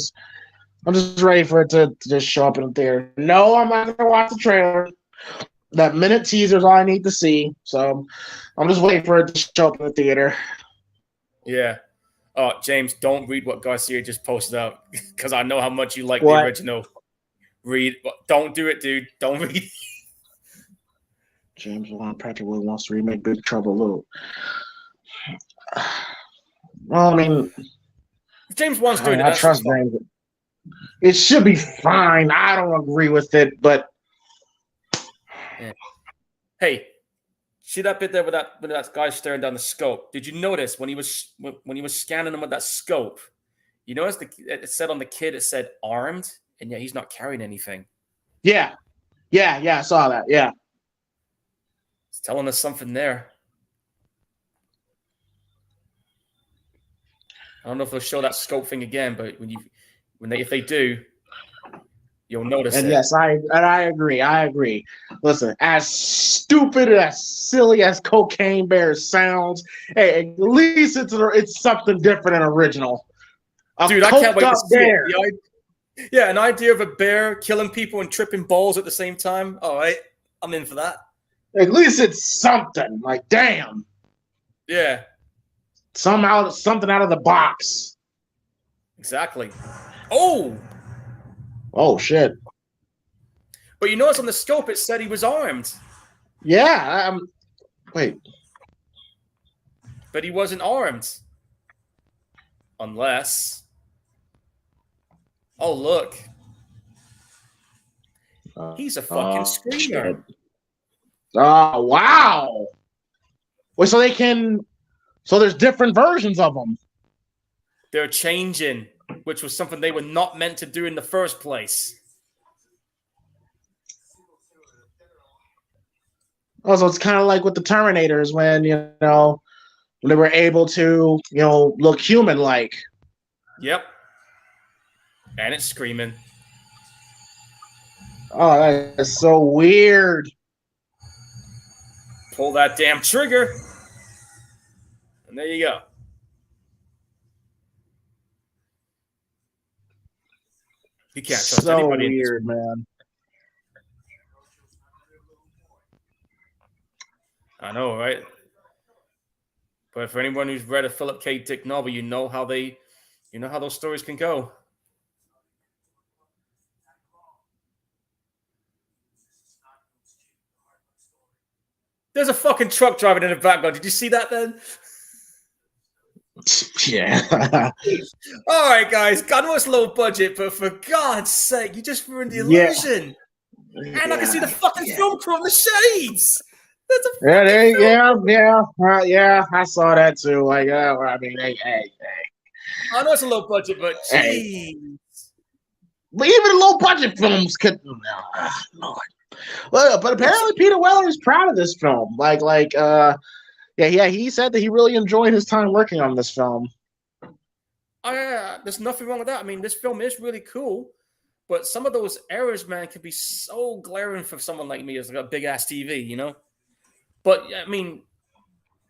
I'm just ready for it to just show up in the theater. No, I'm not gonna watch the trailer. That minute teaser is all I need to see. So I'm just waiting for it to show up in the theater. Yeah. Oh, James, don't read what Garcia just posted up because I know how much you like What? the original. Don't do it, dude. Don't read. James Wan practically wants to remake Big Trouble Little. Well, I mean, If James Wan's doing it, I that's trust fine. James. It should be fine. I don't agree with it, but Yeah. Hey, See that bit there with that guy staring down the scope? Did you notice when he was scanning him with that scope? You notice it said on the kid, it said armed, and yet he's not carrying anything. Yeah. I saw that. Yeah. It's telling us something there. I don't know if they'll show that scope thing again, but if they do, you'll notice And it. yes, I agree. Listen, as stupid and as silly as Cocaine Bear sounds, hey, at least it's something different and original. Dude, I can't wait to see bear. it. Yeah, an idea of a bear killing people and tripping balls at the same time. All right, I'm in for that. At least it's something. Like, damn. Yeah. Something out of the box. Exactly. Oh, shit. but you notice on the scope it said he was armed. Yeah. Wait. But he wasn't armed. Unless. Oh, look. He's a fucking screamer. Shit. Oh, wow. Wait, so there's different versions of them. They're changing, which was something they were not meant to do in the first place. Also, it's kind of like with the Terminators when, when they were able to, look human-like. Yep. And it's screaming. Oh, that is so weird. Pull that damn trigger. And there you go. You can't trust so anybody. Weird, man. I know, right? But for anyone who's read a Philip K. Dick novel, you know how those stories can go. There's a fucking truck driving in the background. Did you see that then? Yeah. All right, guys. I know it's low budget, but for God's sake, you just ruined the illusion. Yeah. And I can see the fucking film crew on the shades. Yeah, I saw that too. Like, I mean, hey. I know it's a low budget, but geez. But even low budget films could. Lord. Well, but apparently Peter Weller is proud of this film. He said that he really enjoyed his time working on this film. There's nothing wrong with that. I mean, this film is really cool, but some of those errors, man, can be so glaring for someone like me who's got a big ass TV, But I mean,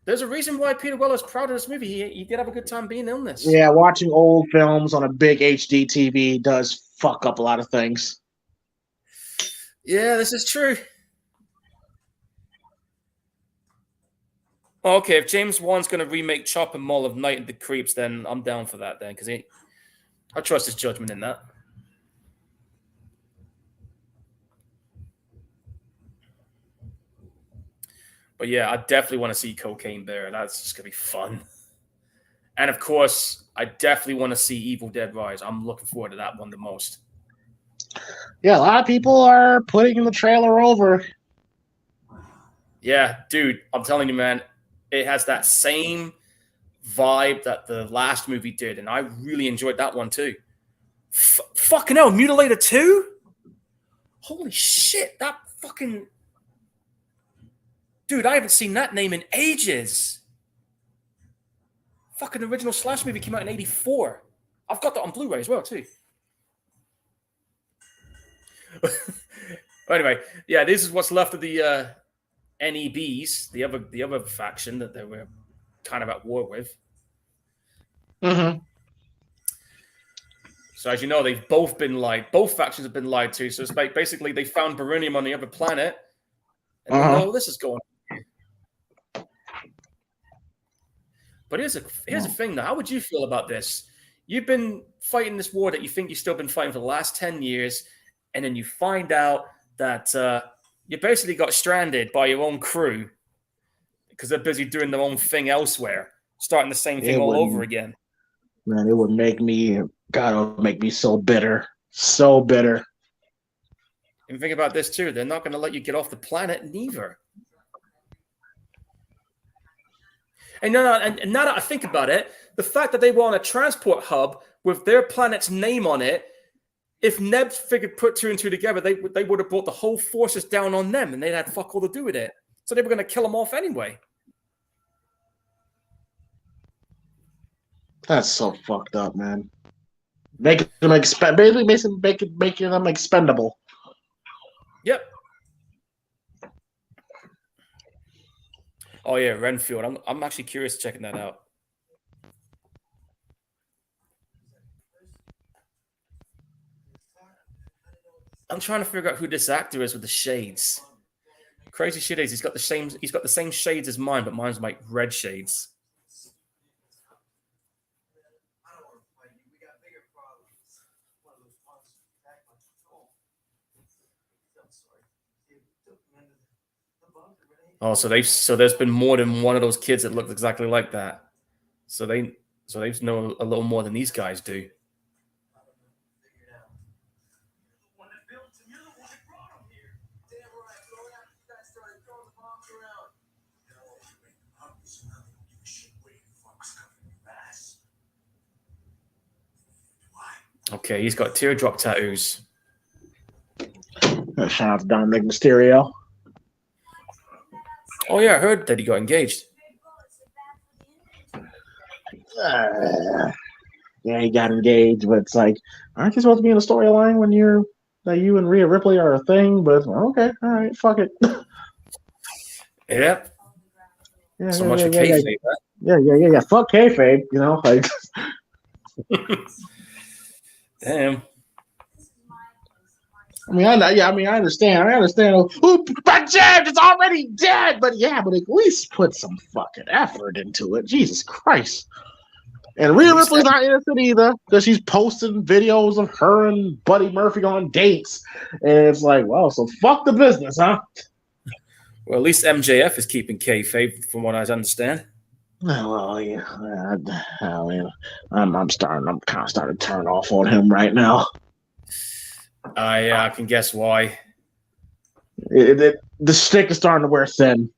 there's a reason why Peter Weller's proud of this movie. He did have a good time being in this. Yeah, watching old films on a big HD TV does fuck up a lot of things. Yeah, this is true. Okay, if James Wan's going to remake Chop and Mall of Night and the Creeps, then I'm down for that then, because I trust his judgment in that. But yeah, I definitely want to see Cocaine Bear. That's just going to be fun. And of course, I definitely want to see Evil Dead Rise. I'm looking forward to that one the most. Yeah, a lot of people are putting the trailer over. Yeah, dude, I'm telling you, man, it has that same vibe that the last movie did, and I really enjoyed that one too. Fucking hell, Mutilator 2? Holy shit, that fucking... Dude, I haven't seen that name in ages. Fucking original Slash movie came out in 1984. I've got that on Blu-ray as well too. Anyway, yeah, this is what's left of the NEBs, the other faction that they were kind of at war with. Mm-hmm. So as you know, they've both been lied. Both factions have been lied to. So it's basically they found beryllium on the other planet, and they know this is going on. But here's the thing, though. How would you feel about this? You've been fighting this war that you think you've still been fighting for the last 10 years, and then you find out that you basically got stranded by your own crew because they're busy doing their own thing elsewhere, starting the same thing all over again. Man, it would make me, God, it would make me so bitter. So bitter. And think about this, too. They're not going to let you get off the planet neither. And and now that I think about it, the fact that they were on a transport hub with their planet's name on it, if Neb figured put two and two together, they would have brought the whole forces down on them, and they'd had fuck all to do with it. So they were going to kill them off anyway. That's so fucked up, man. Making them basically making them expendable. Yep. Oh yeah, Renfield. I'm actually curious checking that out. I'm trying to figure out who this actor is with the shades. Crazy shit is he's got the same shades as mine, but mine's like red shades. Oh, so there's been more than one of those kids that look exactly like that. So they know a little more than these guys do. Okay, he's got teardrop tattoos. Shout out to Dominic Mysterio. Oh yeah, I heard that he got engaged. Yeah, he got engaged, but it's like, aren't you supposed to be in a storyline when you and Rhea Ripley are a thing? But okay, all right, fuck it. Yep. Yeah, So much for kayfabe. Yeah. Fuck kayfabe, you know, like. Damn. I understand. Oh, but James, it's already dead. But at least put some fucking effort into it. Jesus Christ. And Rhea Ripley's not innocent either, because she's posting videos of her and Buddy Murphy on dates. And it's like, well, so fuck the business, huh? Well, at least MJF is keeping kayfabe, from what I understand. Well, yeah. I'm kind of starting to turn off on him right now. I can guess why. The stick is starting to wear thin.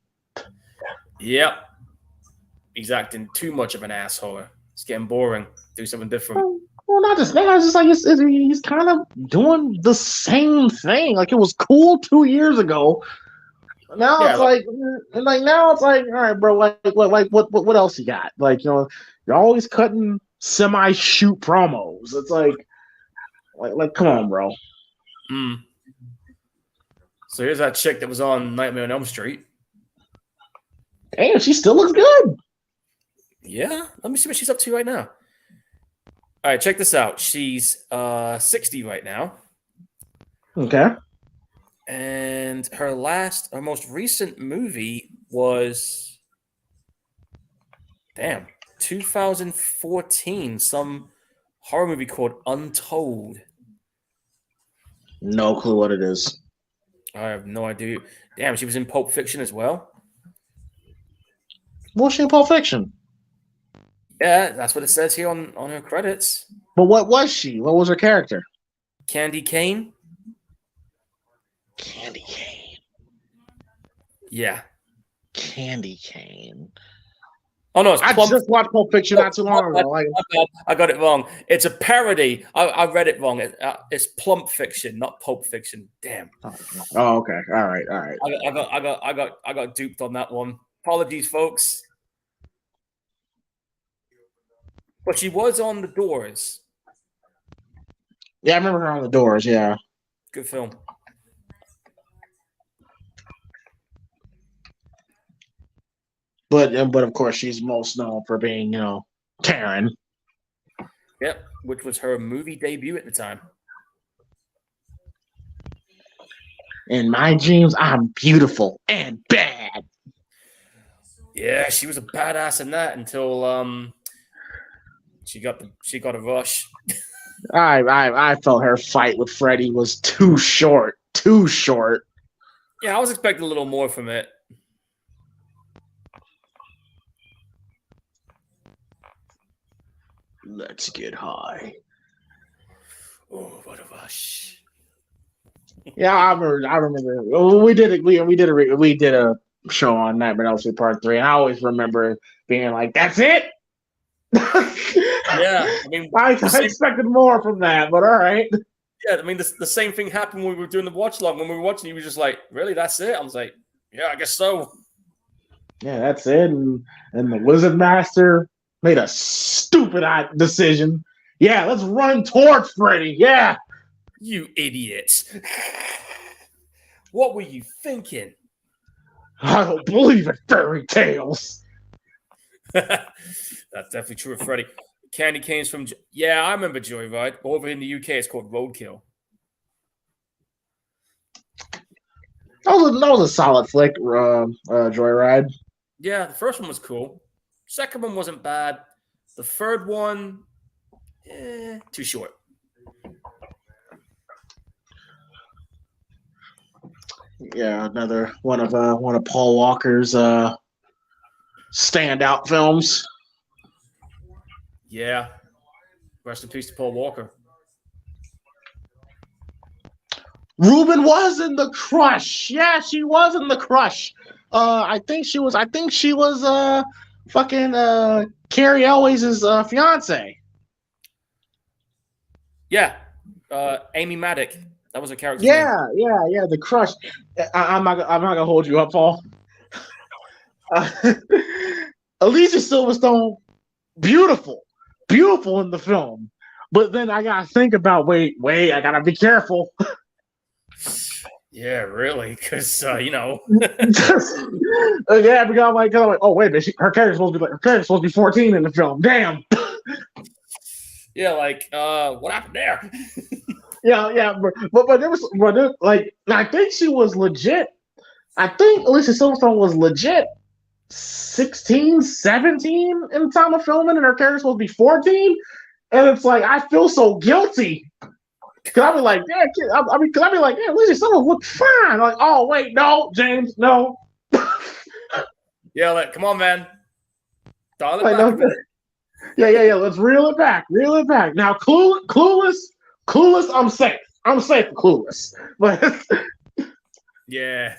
Yep. He's acting too much of an asshole. It's getting boring. Do something different. Well, not just that. It's just like he's kind of doing the same thing. Like, it was cool 2 years ago. Now it's like all right, bro. Like what else you got? Like, you know, you're always cutting semi-shoot promos. It's like come on, bro. So here's that chick that was on Nightmare on Elm Street. Damn, she still looks good. Yeah, let me see what she's up to right now. All right, check this out. She's 60 right now. Okay. And her most recent movie was 2014, some horror movie called Untold. No clue what it is. I have no idea. Damn, she was in Pulp Fiction as well. Was she in Pulp Fiction? Yeah, that's what it says here on her credits. But what was she? What was her character? Candy Cane. Candy Cane. Yeah. Candy Cane. Oh no, I just watched Pulp Fiction not too long ago. I got it wrong. It's a parody. I read it wrong. It's Plump Fiction, not Pulp Fiction. Damn. Oh, okay. All right. I got duped on that one. Apologies, folks. But she was on The Doors. Yeah, I remember her on The Doors. Yeah. Good film. But of course, she's most known for being, you know, Karen. Yep, which was her movie debut at the time. In my dreams, I'm beautiful and bad. Yeah, she was a badass in that until she got a rush. I felt her fight with Freddy was too short. Too short. Yeah, I was expecting a little more from it. Let's get high. Oh, what a rush! Yeah, I remember. We did a show on Nightmare on Elm Street Part 3. And I always remember being like, "That's it." Yeah, I mean, I expected more from that, but all right. yeah, I mean, the same thing happened when we were doing the watch log. When we were watching, you were just like, "Really, that's it?" I was like, "Yeah, I guess so." Yeah, that's it. And the Wizard Master made a stupid decision. Yeah, let's run towards Freddy. Yeah. You idiots! What were you thinking? I don't believe in fairy tales. That's definitely true of Freddy. Candy canes from I remember Joyride. Over in the UK, it's called Roadkill. That was a solid flick, Joyride. Yeah, the first one was cool. Second one wasn't bad. The third one, too short. Yeah, another one of Paul Walker's standout films. Yeah. Rest in peace to Paul Walker. Ruben was in The Crush. Yeah, she was in The Crush. I think she was fucking Carrie Elwes' fiance. Yeah. Amy Maddock. That was a character. Yeah, The Crush. I'm not gonna hold you up, Paul. Alicia Silverstone, beautiful in the film. But then I gotta think about wait, I gotta be careful. Yeah, really, because yeah, because I'm like, oh wait, her character's supposed to be 14 in the film. Damn. Yeah, like what happened there? yeah, but there was like I think she was legit. I think Alicia Silverstone was legit 16, 17 in the time of filming, and her character's supposed to be 14. And it's like I feel so guilty. Cause I'll be like, yeah, Alicia Silverstone looked fine. Like, oh wait, no, James, no. Yeah, like, come on, man. Dial it like, back. No, yeah. Let's reel it back. Now, Clueless. I'm safe. I'm safe for Clueless. But yeah.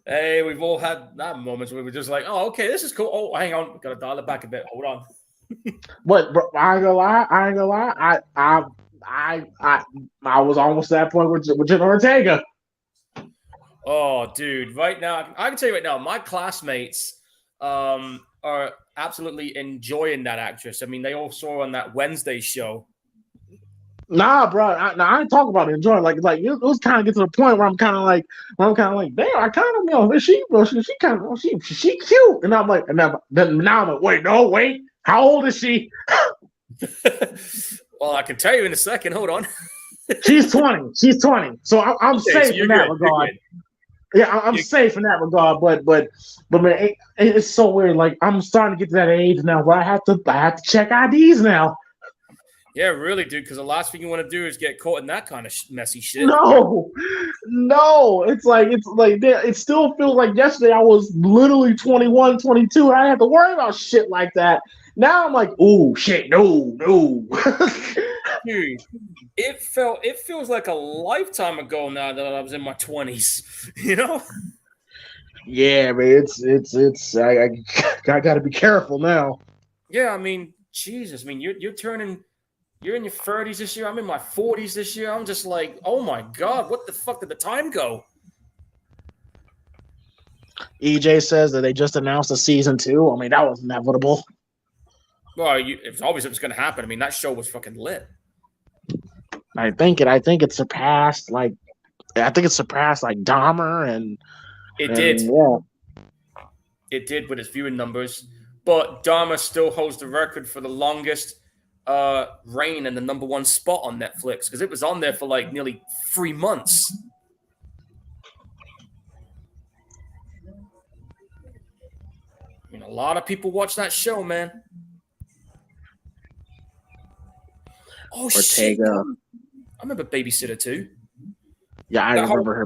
Hey, we've all had that moments where we're just like, oh, okay, this is cool. Oh, hang on, gotta dial it back a bit. Hold on. But bro, I ain't gonna lie. I was almost at that point with Jenna Ortega. Oh, dude! Right now, I can tell you right now, my classmates are absolutely enjoying that actress. I mean, they all saw her on that Wednesday show. Nah, bro. I ain't talking about enjoying. Like it was kind of get to the point where I'm kind of like, damn, I kind of she cute, and I'm like, and now I'm like, wait, how old is she? Well, I can tell you in a second. Hold on. She's 20. So I'm safe in that regard. Yeah, I'm safe in that regard. But man, it's so weird. Like I'm starting to get to that age now where I have to check IDs now. Yeah, really, dude. Because the last thing you want to do is get caught in that kind of messy shit. No. It's like it still feels like yesterday I was literally 21, 22, and I had to worry about shit like that. Now I'm like, oh shit, no. Dude, it feels like a lifetime ago now that I was in my 20s. You know? Yeah, man. It's I gotta be careful now. Yeah, I mean, Jesus. I mean, you're in your 30s this year. I'm in my 40s this year. I'm just like, oh my God, what the fuck did the time go? EJ says that they just announced a season 2. I mean, that was inevitable. Well, it was obvious it was going to happen. I mean, that show was fucking lit. I think it surpassed like Dahmer and it did. Yeah. It did with its viewing numbers, but Dahmer still holds the record for the longest reign in the number 1 spot on Netflix because it was on there for like nearly 3 months. I mean, a lot of people watch that show, man. Oh, Ortega. shit. I remember Babysitter too. Yeah, I remember her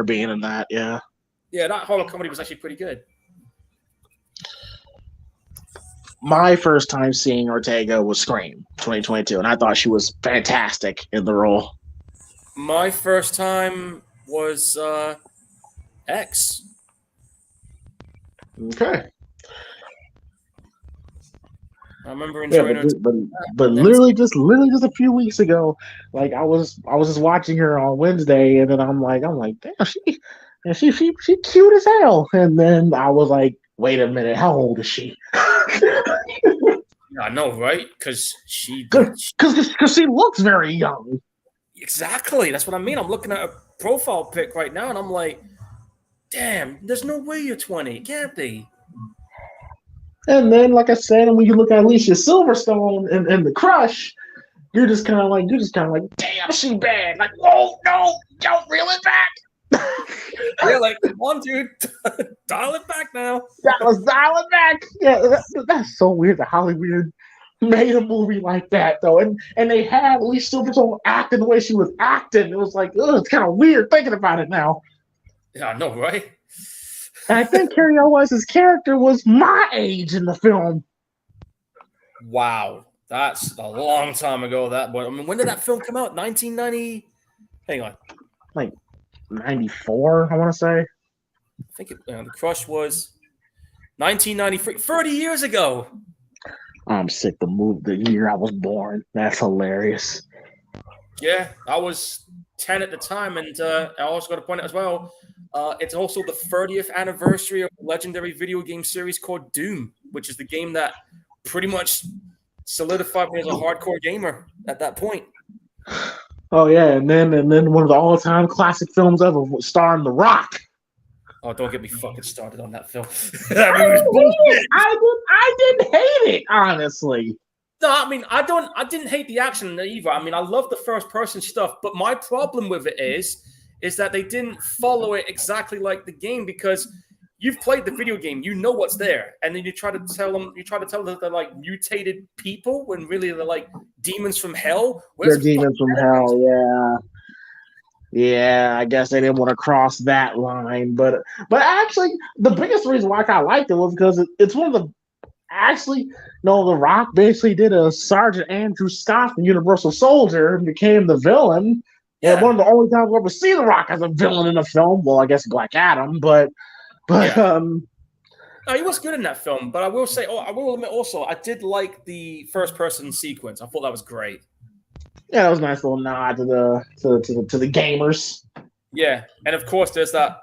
being in that, yeah. Yeah, that horror comedy was actually pretty good. My first time seeing Ortega was Scream 2022, and I thought she was fantastic in the role. My first time was X. Okay. I remember Yeah, enjoying her. but And then, literally just a few weeks ago, like I was just watching her on Wednesday, and then I'm like, damn, she cute as hell. And then I was like, wait a minute, how old is she? I know, right? Because Because she looks very young. exactly. That's what I mean. I'm looking at a profile pic right now, and I'm like, damn, there's no way you're 20. It can't be. And then, like I said, when you look at Alicia Silverstone and the Crush, you're just kind of like, damn, she bad. Like, whoa, no, don't reel it back. Yeah, like, come on, dude, dial it back now. That was dial it back. Yeah, that's so weird that Hollywood made a movie like that, though. And they had Alicia Silverstone acting the way she was acting. It was like, ugh, it's kind of weird thinking about it now. Yeah, I know, right? And I think Carrie Elwes' character was my age in the film. Wow, that's a long time ago. That, but I mean, when did that film come out? 1990. Hang on, Like 94, I want to say. I think The Crush was 1993. 30 years ago. I'm sick to move the year I was born. That's hilarious. Yeah, I was 10 at the time, and I also got to point out as well, it's also the 30th anniversary of a legendary video game series called Doom, which is the game that pretty much solidified me as a hardcore gamer at that point. Oh yeah, and then one of the all-time classic films ever, starring The Rock. Oh, don't get me fucking started on that film. That movie was bullshit. I didn't hate it, honestly. No, I mean, I didn't hate the action either. I mean, I love the first person stuff, but my problem with it is that they didn't follow it exactly like the game, because you've played the video game, you know what's there, and then you try to tell them that they're like mutated people when really they're like demons from hell. They're demons from hell, yeah. Yeah, I guess they didn't want to cross that line, but actually, the biggest reason why I kind of liked it was because it's one of the The Rock basically did a Sergeant Andrew Scott from Universal Soldier and became the villain. Yeah. And one of the only times I've ever seen The Rock as a villain in a film. Well, I guess Black Adam, but yeah. No, he was good in that film, but I will say, I will admit also, I did like the first person sequence. I thought that was great. Yeah, that was a nice little nod to the gamers. Yeah, and of course there's that.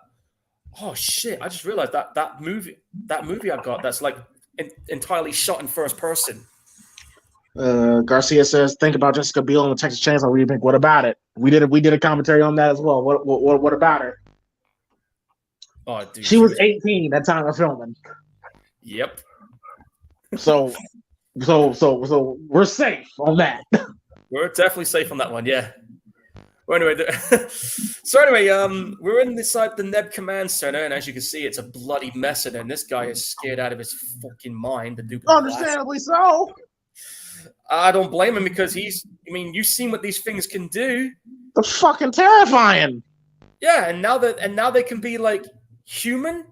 Oh shit! I just realized that movie I got that's like entirely shot in first person. Garcia says, "Think about Jessica Biel and the Texas Chainsaw remake. What about it? We did a commentary on that as well. What about her? Oh, dude, she was 18 at time of filming. Yep. So we're safe on that. We're definitely safe on that one. Yeah. Well, anyway, we're in inside the Neb Command Center, and as you can see, it's a bloody mess in there. And this guy is scared out of his fucking mind. The dude. Understandably so. I don't blame him, because you've seen what these things can do. They're fucking terrifying. Yeah, and now they can be like human.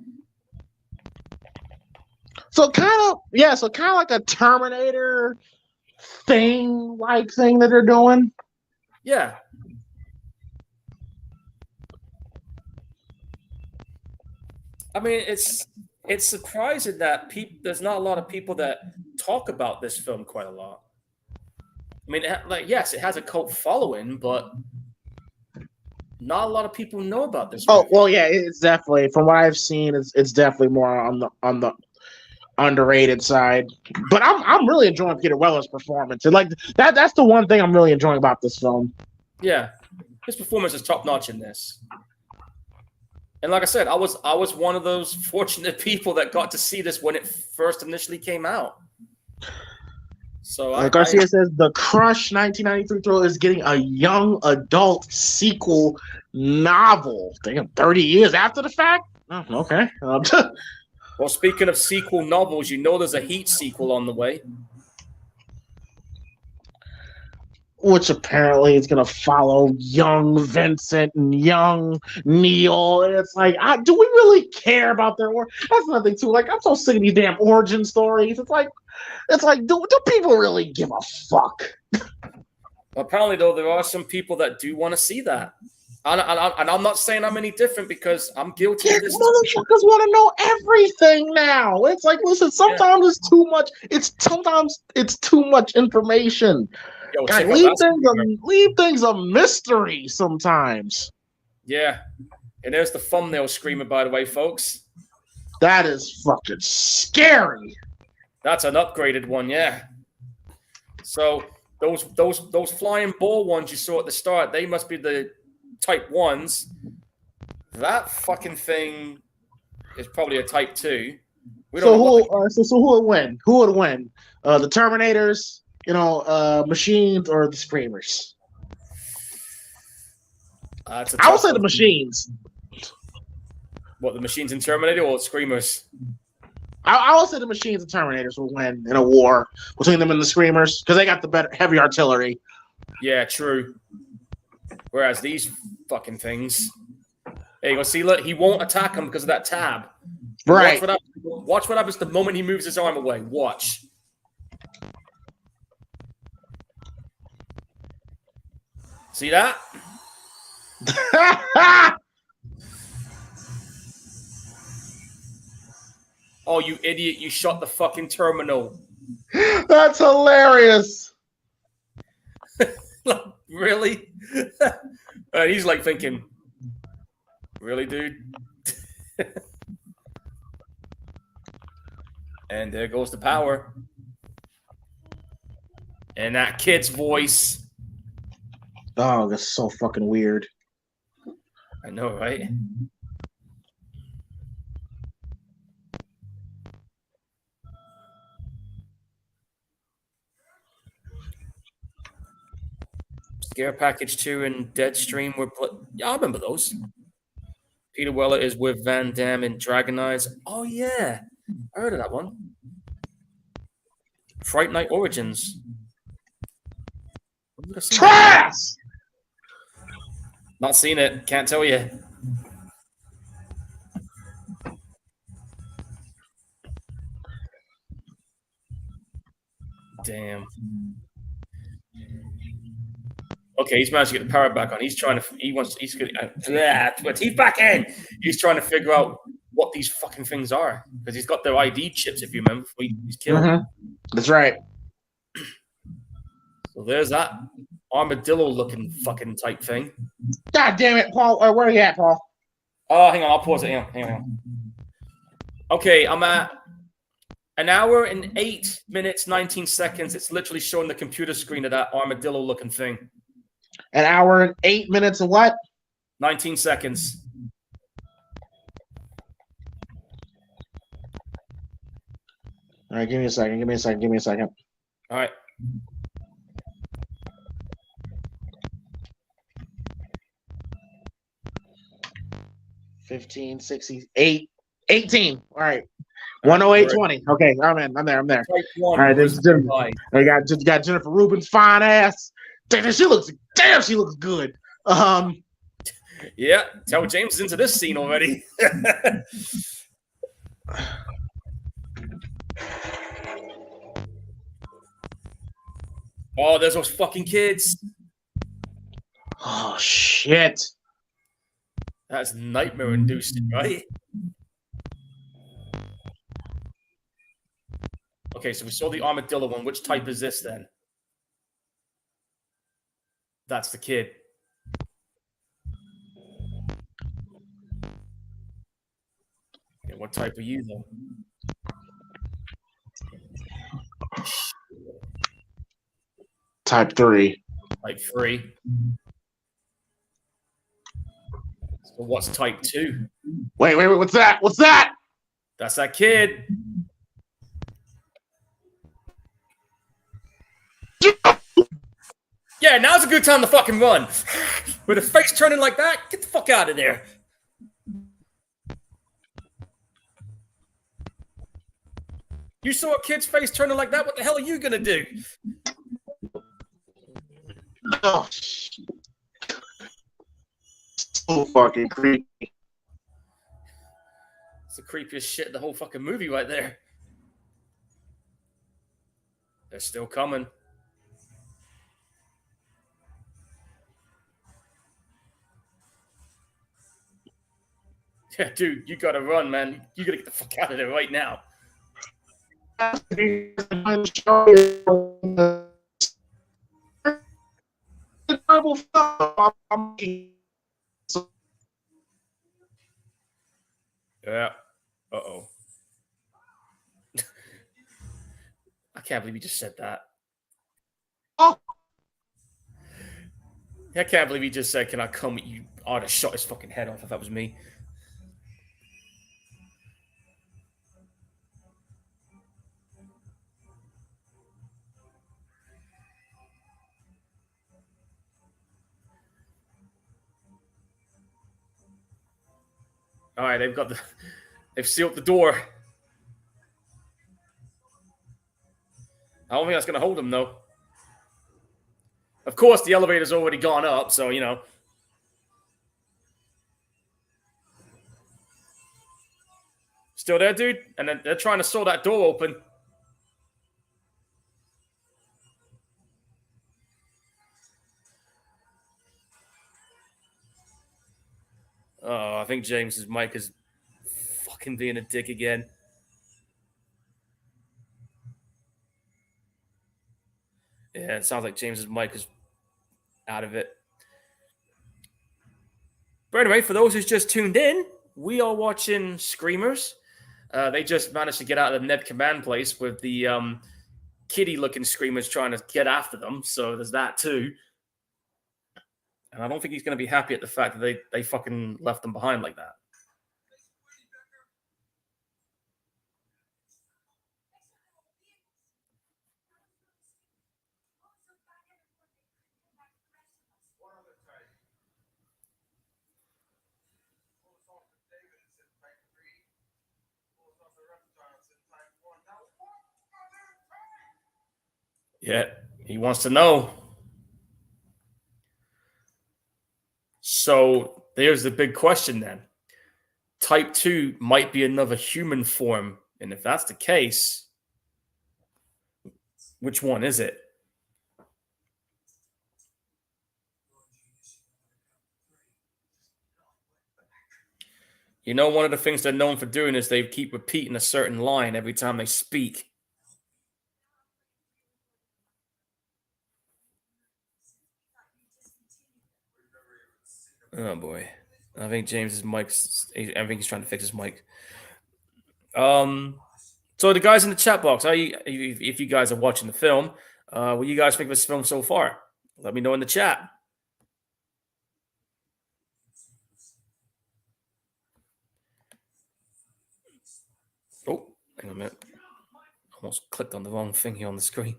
So kind of like a Terminator thing that they're doing. Yeah. I mean, it's surprising that there's not a lot of people that talk about this film quite a lot. I mean, yes, it has a cult following, but not a lot of people know about this movie. Oh well, yeah, it's definitely, from what I've seen, it's definitely more on the underrated side. But I'm really enjoying Peter Weller's performance, and like that's the one thing I'm really enjoying about this film. Yeah, his performance is top notch in this. And like I said, I was one of those fortunate people that got to see this when it first initially came out. So Garcia says the Crush 1993 thriller is getting a young adult sequel novel. Damn, 30 years after the fact? Oh, okay. Well, speaking of sequel novels, there's a Heat sequel on the way. Which apparently is going to follow young Vincent and young Neil. And it's like, do we really care about their work? That's another thing, too. Like, I'm so sick of these damn origin stories. It's like, do people really give a fuck? Apparently, though, there are some people that do want to see that. And I'm not saying I'm any different because I'm guilty Yeah, of this. motherfuckers want to know everything now. It's like, listen, sometimes it's too much. Sometimes it's too much information. Yo, Like, check out that. leave things a mystery sometimes. Yeah. And there's the thumbnail screamer, by the way, folks. That is fucking scary. That's an upgraded one, yeah. So those flying ball ones you saw at the start, they must be the type 1s. That fucking thing is probably a type 2. So who would win? Who would win? The Terminators, machines, or the Screamers? I would say the machines. What, the machines in Terminator or Screamers? I would say the machines and Terminators will win in a war between them and the Screamers because they got the better heavy artillery. Yeah, true. Whereas these fucking things, there you go. See, look, he won't attack him because of that tab. Right. Watch what happens the moment he moves his arm away. Watch. See that? Oh, you idiot. You shot the fucking terminal. That's hilarious. Really? He's like thinking, really, dude? And there goes the power. And that kid's voice. Oh, that's so fucking weird. I know, right? Scare Package 2 and Deadstream were... Yeah, I remember those. Peter Weller is with Van Damme in Dragon Eyes. Oh, yeah. I heard of that one. Fright Night Origins. Trash! Not seen it. Can't tell you. Damn. Okay, he's managed to get the power back on. He's trying to. He's back in. He's trying to figure out what these fucking things are because he's got their ID chips. If you remember, he's killed. Mm-hmm. That's right. So there's that armadillo-looking fucking type thing. God damn it, Paul! Where are you at, Paul? Oh, hang on. I'll pause it. Hang on. Okay, I'm at 1 hour and 8 minutes 19 seconds. It's literally showing the computer screen of that armadillo-looking thing. 1 hour and 8 minutes of what? 19 seconds. All right, give me a second. All right. $15, $68, $18. All right. 108.20. Okay, I'm there. All right, I got Jennifer Rubin's fine ass. Damn, she looks good. Yeah, tell James is into this scene already. Oh, there's those fucking kids. Oh shit. That's nightmare inducing, right? Okay, so we saw the armadillo one. Which type is this then? That's the kid. Okay, what type are you though? Type 3. Type 3. So what's type 2? Wait, what's that? What's that? That's that kid. Yeah, now's a good time to fucking run. With a face turning like that, get the fuck out of there. You saw a kid's face turning like that, what the hell are you gonna do? Oh, so fucking creepy. It's the creepiest shit in the whole fucking movie right there. They're still coming. Yeah, dude, you gotta run, man. You gotta get the fuck out of there right now. Yeah. Uh-oh. I can't believe you just said that. I can't believe he just said, "Can I come with you?" Oh, I'd have shot his fucking head off if that was me. All right, they've sealed the door. I don't think that's gonna hold him though. Of course, the elevator's already gone up, so you know. Still there, dude? And then they're trying to saw that door open. Oh, I think James's mic is fucking being a dick again. Yeah, it sounds like James's mic is out of it. But anyway, for those who's just tuned in, we are watching Screamers. They just managed to get out of the Ned Command place with the kitty-looking Screamers trying to get after them. So there's that too. And I don't think he's going to be happy at the fact that they fucking left them behind like that. Yeah, he wants to know. So there's the big question then. Type 2 might be another human form. And if that's the case, which one is it? You know, one of the things they're known for doing is they keep repeating a certain line every time they speak. Oh boy, I think James's mic's. I think he's trying to fix his mic. So the guys in the chat box, if you guys are watching the film, what do you guys think of this film so far? Let me know in the chat. Oh, hang on a minute. Almost clicked on the wrong thing here on the screen.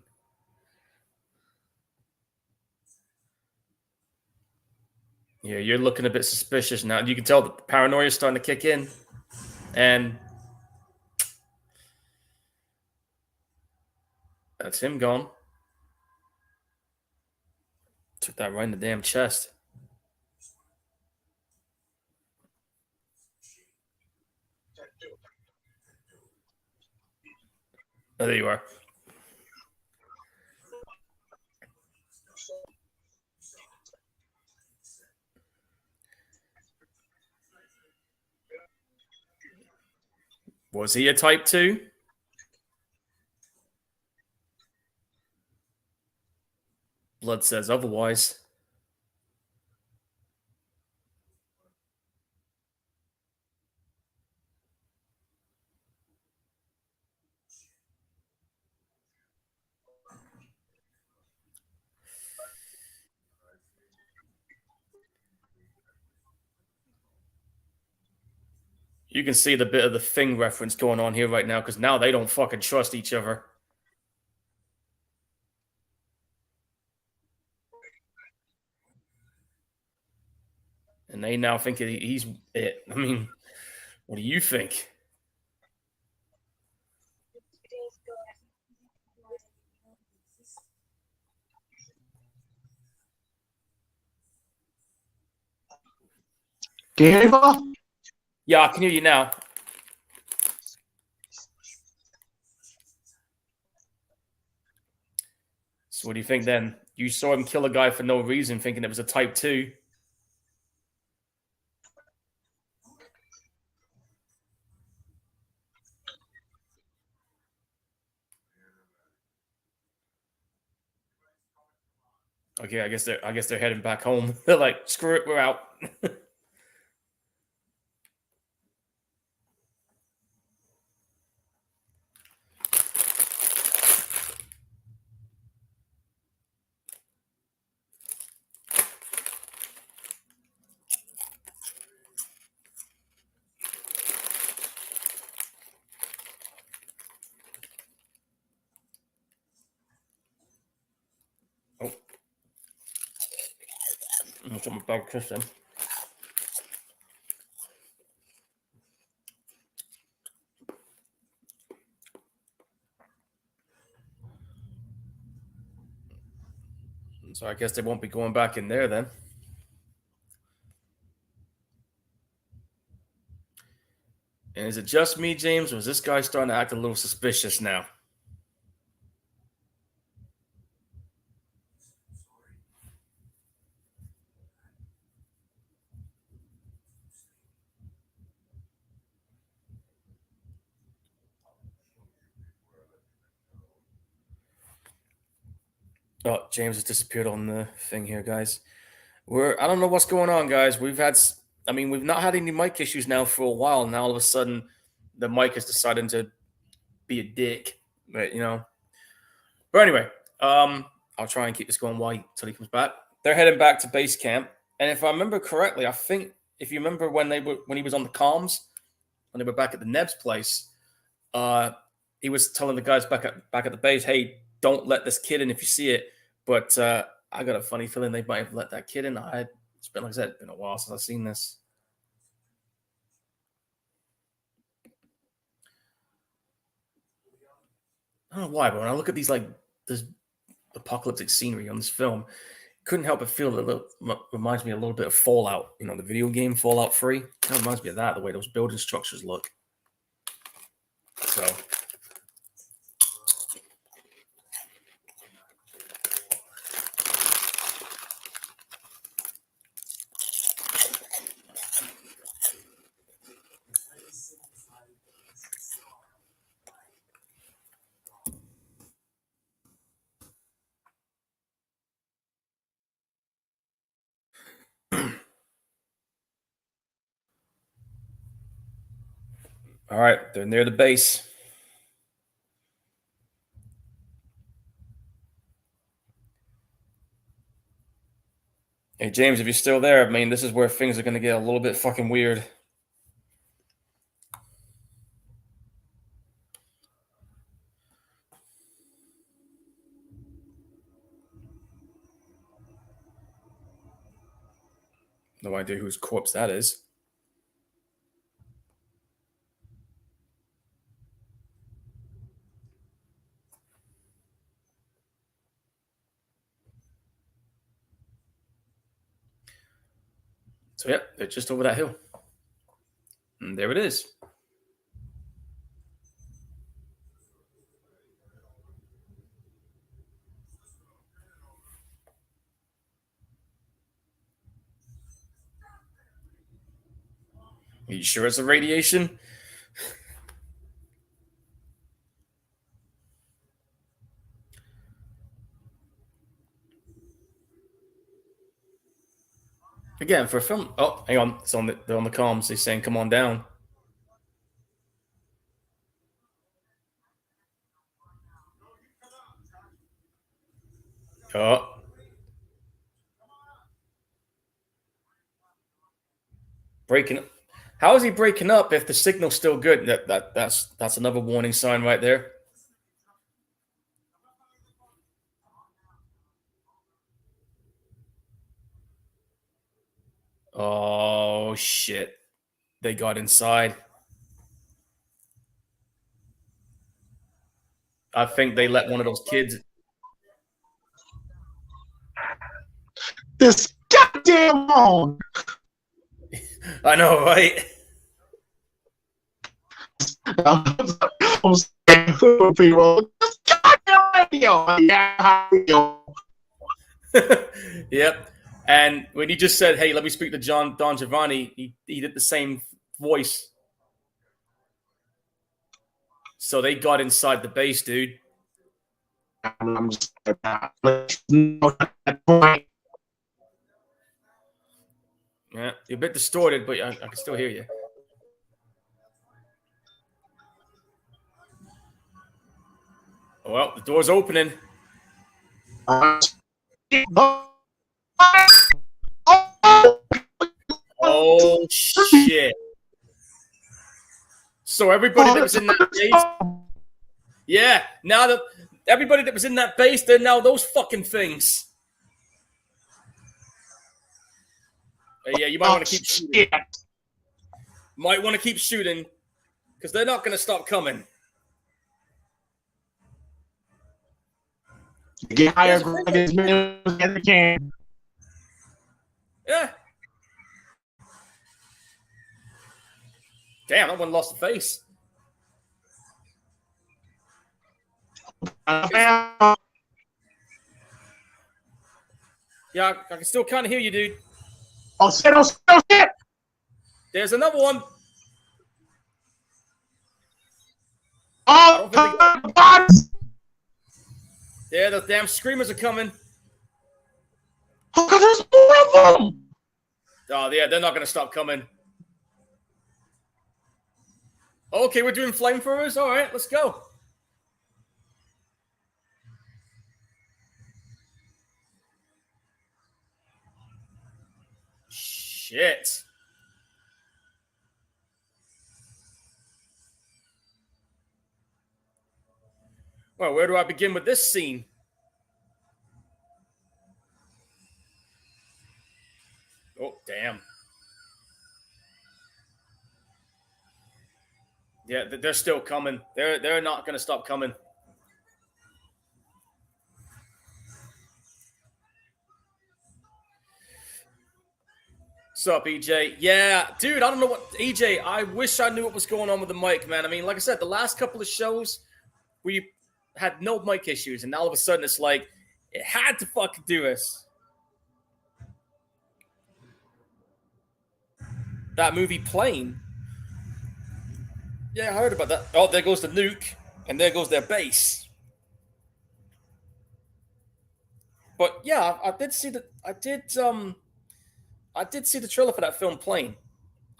Yeah, you're looking a bit suspicious now. You can tell the paranoia is starting to kick in. And that's him gone. Took that right in the damn chest. Oh, there you are. Was he a type 2? Blood says otherwise. You can see the bit of the Thing reference going on here right now because now they don't fucking trust each other. And they now think he's it. I mean, what do you think? Can you hear me, Paul? Yeah, I can hear you now. So what do you think then? You saw him kill a guy for no reason, thinking it was a type 2. Okay, I guess they're heading back home. They're like, screw it, we're out. Oh, I'm my bag Christian. So I guess they won't be going back in there then. And is it just me, James, or is this guy starting to act a little suspicious now? Oh, James has disappeared on the thing here, guys. I don't know what's going on, guys. We've not had any mic issues now for a while. Now all of a sudden, the mic is deciding to be a dick. But But anyway, I'll try and keep this going until he comes back. They're heading back to base camp, and if I remember correctly, I think if you remember when he was on the comms, when they were back at the Neb's place, he was telling the guys back at the base, "Hey, don't let this kid in if you see it." But I got a funny feeling they might have let that kid in. It's been, like I said, it's been a while since I've seen this. I don't know why, but when I look at this apocalyptic scenery on this film, couldn't help but feel that it reminds me a little bit of Fallout. The video game Fallout 3. Kind of reminds me of that, the way those building structures look. So. All right, they're near the base. Hey, James, if you're still there, I mean, this is where things are going to get a little bit fucking weird. No idea whose corpse that is. So, yep, they're just over that hill. And there it is. Are you sure it's a radiation? Again, for a film. Oh, hang on. They're on the comms. They're saying, come on down. Oh. Breaking up. How is he breaking up if the signal's still good? That's another warning sign right there. Oh, shit. They got inside. I think they let one of those kids. This goddamn phone. I know, right? I'm saying, people, this goddamn radio. Yeah. Yep. And when he just said, "Hey, let me speak to Don Giovanni," he did the same voice. So they got inside the base, dude. I'm just Right. Yeah, you're a bit distorted, but I can still hear you. Well, the door's opening. Oh, shit. So everybody that was in that base, yeah, now that everybody that was in that base, they're now those fucking things. Yeah, you might want to keep shooting. Might want to keep shooting because they're not going to stop coming. Get higher ground as many as they can. Yeah. Damn, that one lost the face. Yeah, I can still kind of hear you, dude. Oh shit! Oh shit! Oh shit! There's another one. Oh, bots! Yeah, the damn screamers are coming. Oh god, there's more of them! Oh, yeah, they're not going to stop coming. Okay, we're doing flamethrowers? All right, let's go. Shit. Well, where do I begin with this scene? Oh, damn. Yeah, they're still coming. They're not going to stop coming. What's up, EJ? Yeah, dude, I don't know what... EJ, I wish I knew what was going on with the mic, man. I mean, like I said, the last couple of shows, we had no mic issues, and all of a sudden it's like, it had to fucking do us. That movie Plane. Yeah, I heard about that. Oh, there goes the nuke, and there goes their base. But yeah, I did see the I did see the trailer for that film Plane.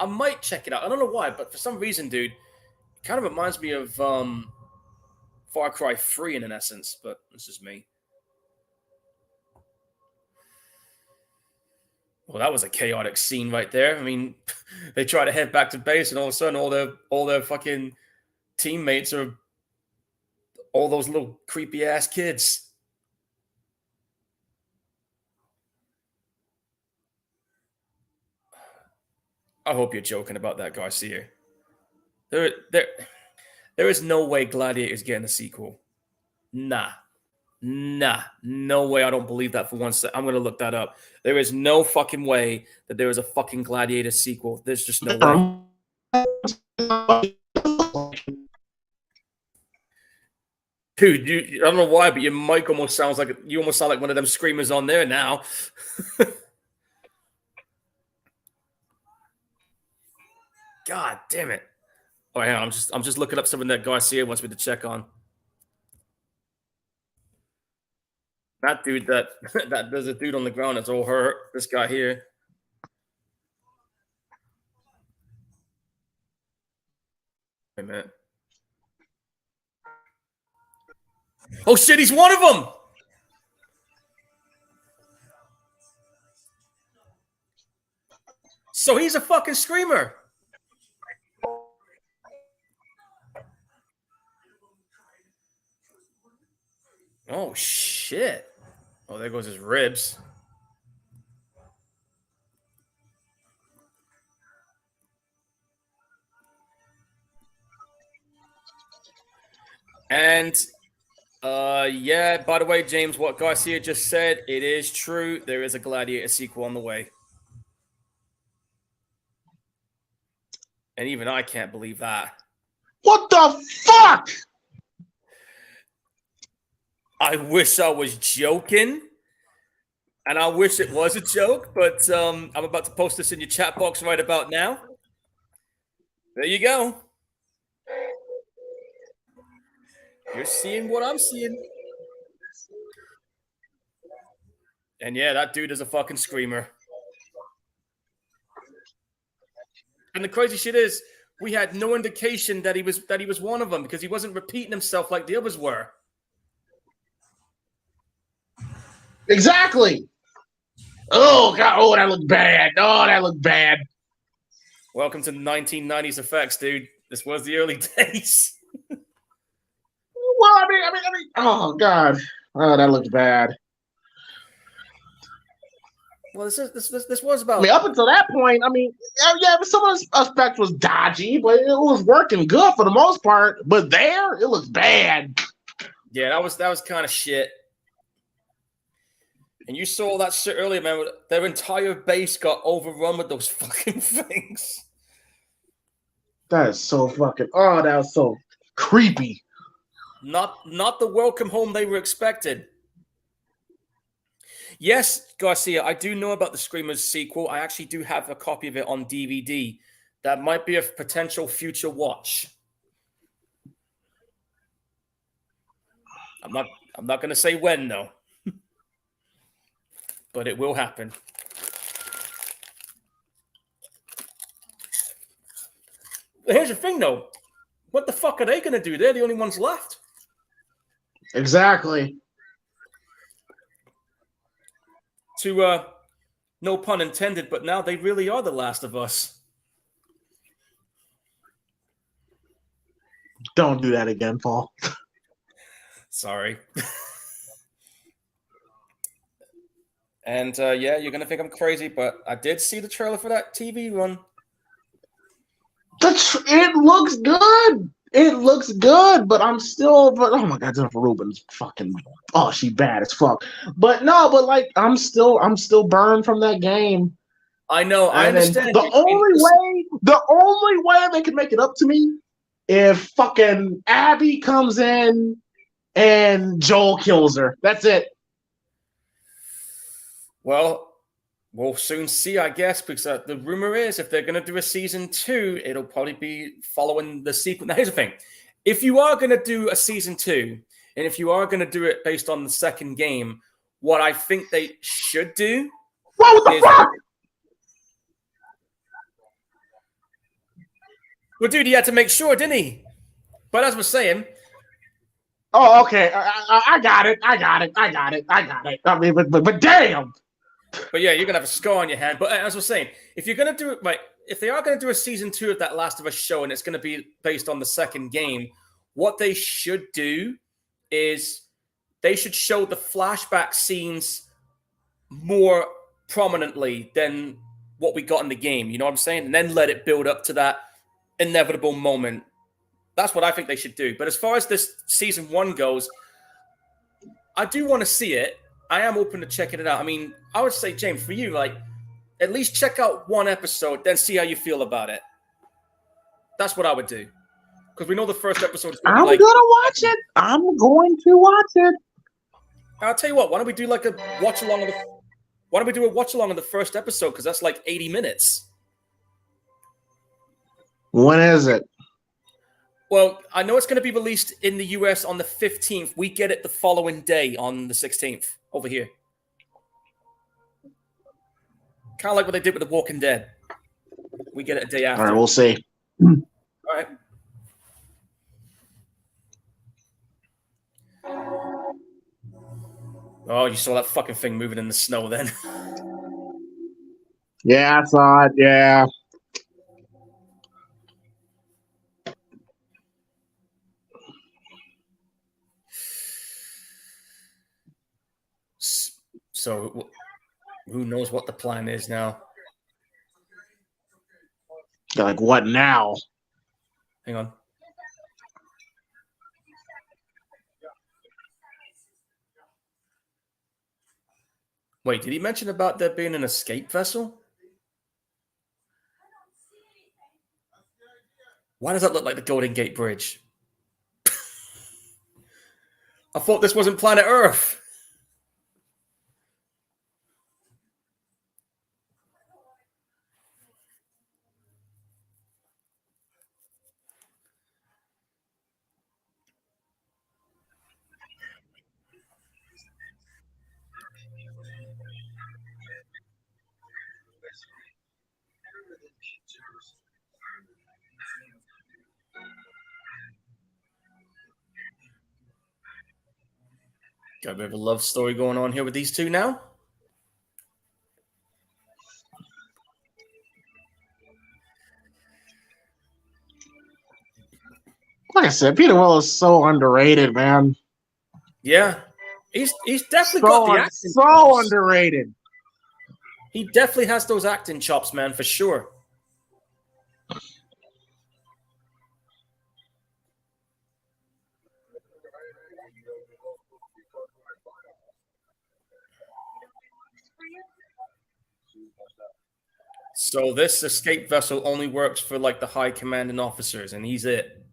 I might check it out. I don't know why, but for some reason, dude, it kind of reminds me of Far Cry 3 in an essence, but this is me. Well, that was a chaotic scene right there. I mean, they try to head back to base, and all of a sudden, all their fucking teammates are all those little creepy ass kids. I hope you're joking about that, Garcia. There is no way Gladiator's getting a sequel. Nah, no way. I don't believe that for one second. I'm gonna look that up. There is no fucking way that there is a fucking Gladiator sequel. There's just no way. Dude, I don't know why, but your mic almost sounds like you almost sound like one of them screamers on there now. God damn it! Oh, hang on, I'm just looking up something that Garcia wants me to check on. That dude, that there's a dude on the ground that's all hurt. This guy here. Wait a minute. Oh shit, he's one of them. So he's a fucking screamer. Oh shit. Oh, there goes his ribs. And yeah, by the way, James, what Garcia just said, it is true. There is a Gladiator sequel on the way. And even I can't believe that. What the fuck? I wish I was joking. And I wish it was a joke, but I'm about to post this in your chat box right about now. There you go. You're seeing what I'm seeing. And yeah, that dude is a fucking screamer. And the crazy shit is, we had no indication that he was one of them because he wasn't repeating himself like the others were. Exactly. Oh god! Oh, that looked bad. Oh, that looked bad. Welcome to the 1990s effects, dude. This was the early days. Well, I mean. Oh god. Oh, that looked bad. Well, this was about. I mean, up until that point, I mean, yeah, some of the effects was dodgy, but it was working good for the most part. But there, it looks bad. Yeah, that was kind of shit. And you saw that shit earlier, man. Their entire base got overrun with those fucking things. That is so fucking. Oh, that was so creepy. Not the welcome home they were expected. Yes, Garcia, I do know about the Screamers sequel. I actually do have a copy of it on DVD. That might be a potential future watch. I'm not going to say when though, but it will happen. Here's the thing, though. What the fuck are they going to do? They're the only ones left. Exactly. To no pun intended, but now they really are the last of us. Don't do that again, Paul. Sorry. And yeah, you're going to think I'm crazy, but I did see the trailer for that TV run. It looks good. It looks good, but I'm still. But oh my god, Jennifer Rubin's fucking. Oh, she bad as fuck. But no, but like I'm still burned from that game. I know. I understand. The only way they can make it up to me if fucking Abby comes in and Joel kills her. That's it. Well, we'll soon see, I guess, because the rumor is if they're going to do a season 2, it'll probably be following the sequel. Now, here's the thing. If you are going to do a season 2, and if you are going to do it based on the second game, what I think they should do what the fuck? Well, dude, he had to make sure, didn't he? But as we're saying... Oh, okay. I got it. I mean, but damn. But yeah, you're going to have a scar on your hand. But as we're saying, if you're going to do it, right, if they are going to do a season 2 of that Last of Us show and it's going to be based on the second game, what they should do is they should show the flashback scenes more prominently than what we got in the game. You know what I'm saying? And then let it build up to that inevitable moment. That's what I think they should do. But as far as this season 1 goes, I do want to see it. I am open to checking it out. I mean, I would say, James, for you, like, at least check out one episode, then see how you feel about it. That's what I would do. Because we know the first episode is I'm going to watch it. I'm going to watch it. I'll tell you what, why don't we do like a watch along of the... Why don't we do a watch along of the first episode? Because that's like 80 minutes. When is it? Well, I know it's going to be released in the US on the 15th. We get it the following day on the 16th over here. Kind of like what they did with The Walking Dead. We get it a day after. All right, we'll see. All right. Oh, you saw that fucking thing moving in the snow then. Yeah, I saw it. Yeah. So, who knows what the plan is now? Like, what now? Hang on. Wait, did he mention about there being an escape vessel? Why does that look like the Golden Gate Bridge? I thought this wasn't planet Earth. Got a bit of a love story going on here with these two now. Like I said, Peter Will is so underrated, man. Yeah, he's definitely got the acting so chops. underrated. He definitely has those acting chops, man, for sure. So this escape vessel only works for like the high commanding officers, and he's it.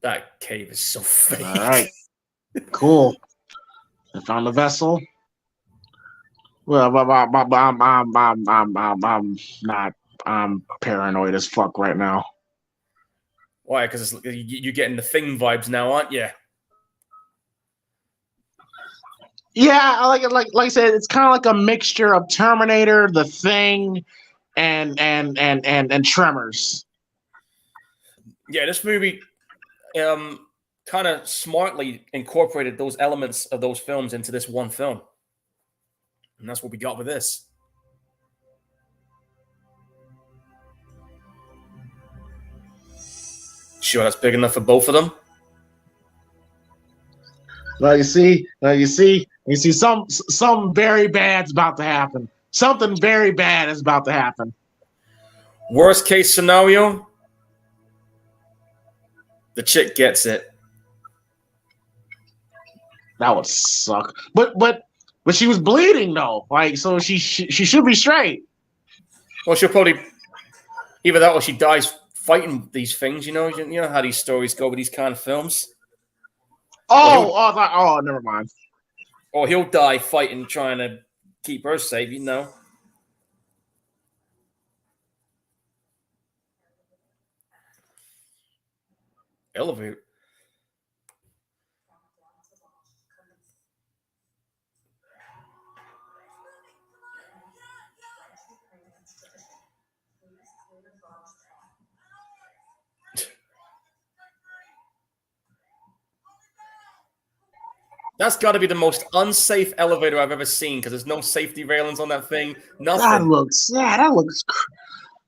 That cave is so fake. All right, cool. I found the vessel. Well, I'm not. I'm paranoid as fuck right now. Why? Because you're getting the Thing vibes now, aren't you? Yeah, like I said, it's kind of like a mixture of Terminator, The Thing, and Tremors. Yeah, this movie kind of smartly incorporated those elements of those films into this one film. And that's what we got with this. Sure, that's big enough for both of them. Well, you see, some very bad's about to happen. Something very bad is about to happen. Worst case scenario, the chick gets it. That would suck. But she was bleeding though. Like, so she should be straight. Well, she'll probably either that or she dies fighting these things. You know how these stories go with these kind of films. Never mind. Or he'll die fighting, trying to keep her safe. You know. Elevator. That's got to be the most unsafe elevator I've ever seen because there's no safety railings on that thing. Nothing.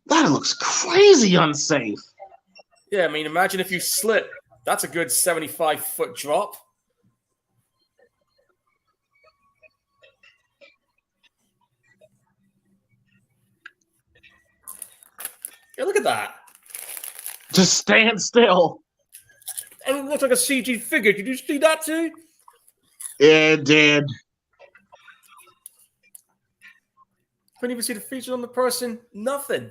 That looks crazy unsafe. Yeah, I mean, imagine if you slip. That's a good 75-foot drop. Yeah, look at that. Just stand still. And it looks like a CG figure. Did you see that too? It did. Couldn't even see the features on the person. Nothing.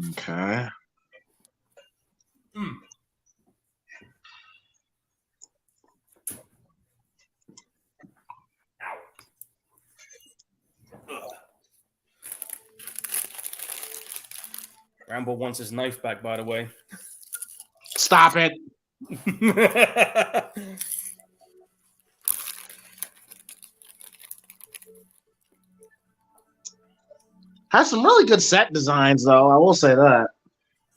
Okay. Rambo wants his knife back, by the way. Stop it. Has some really good set designs, though. I will say that.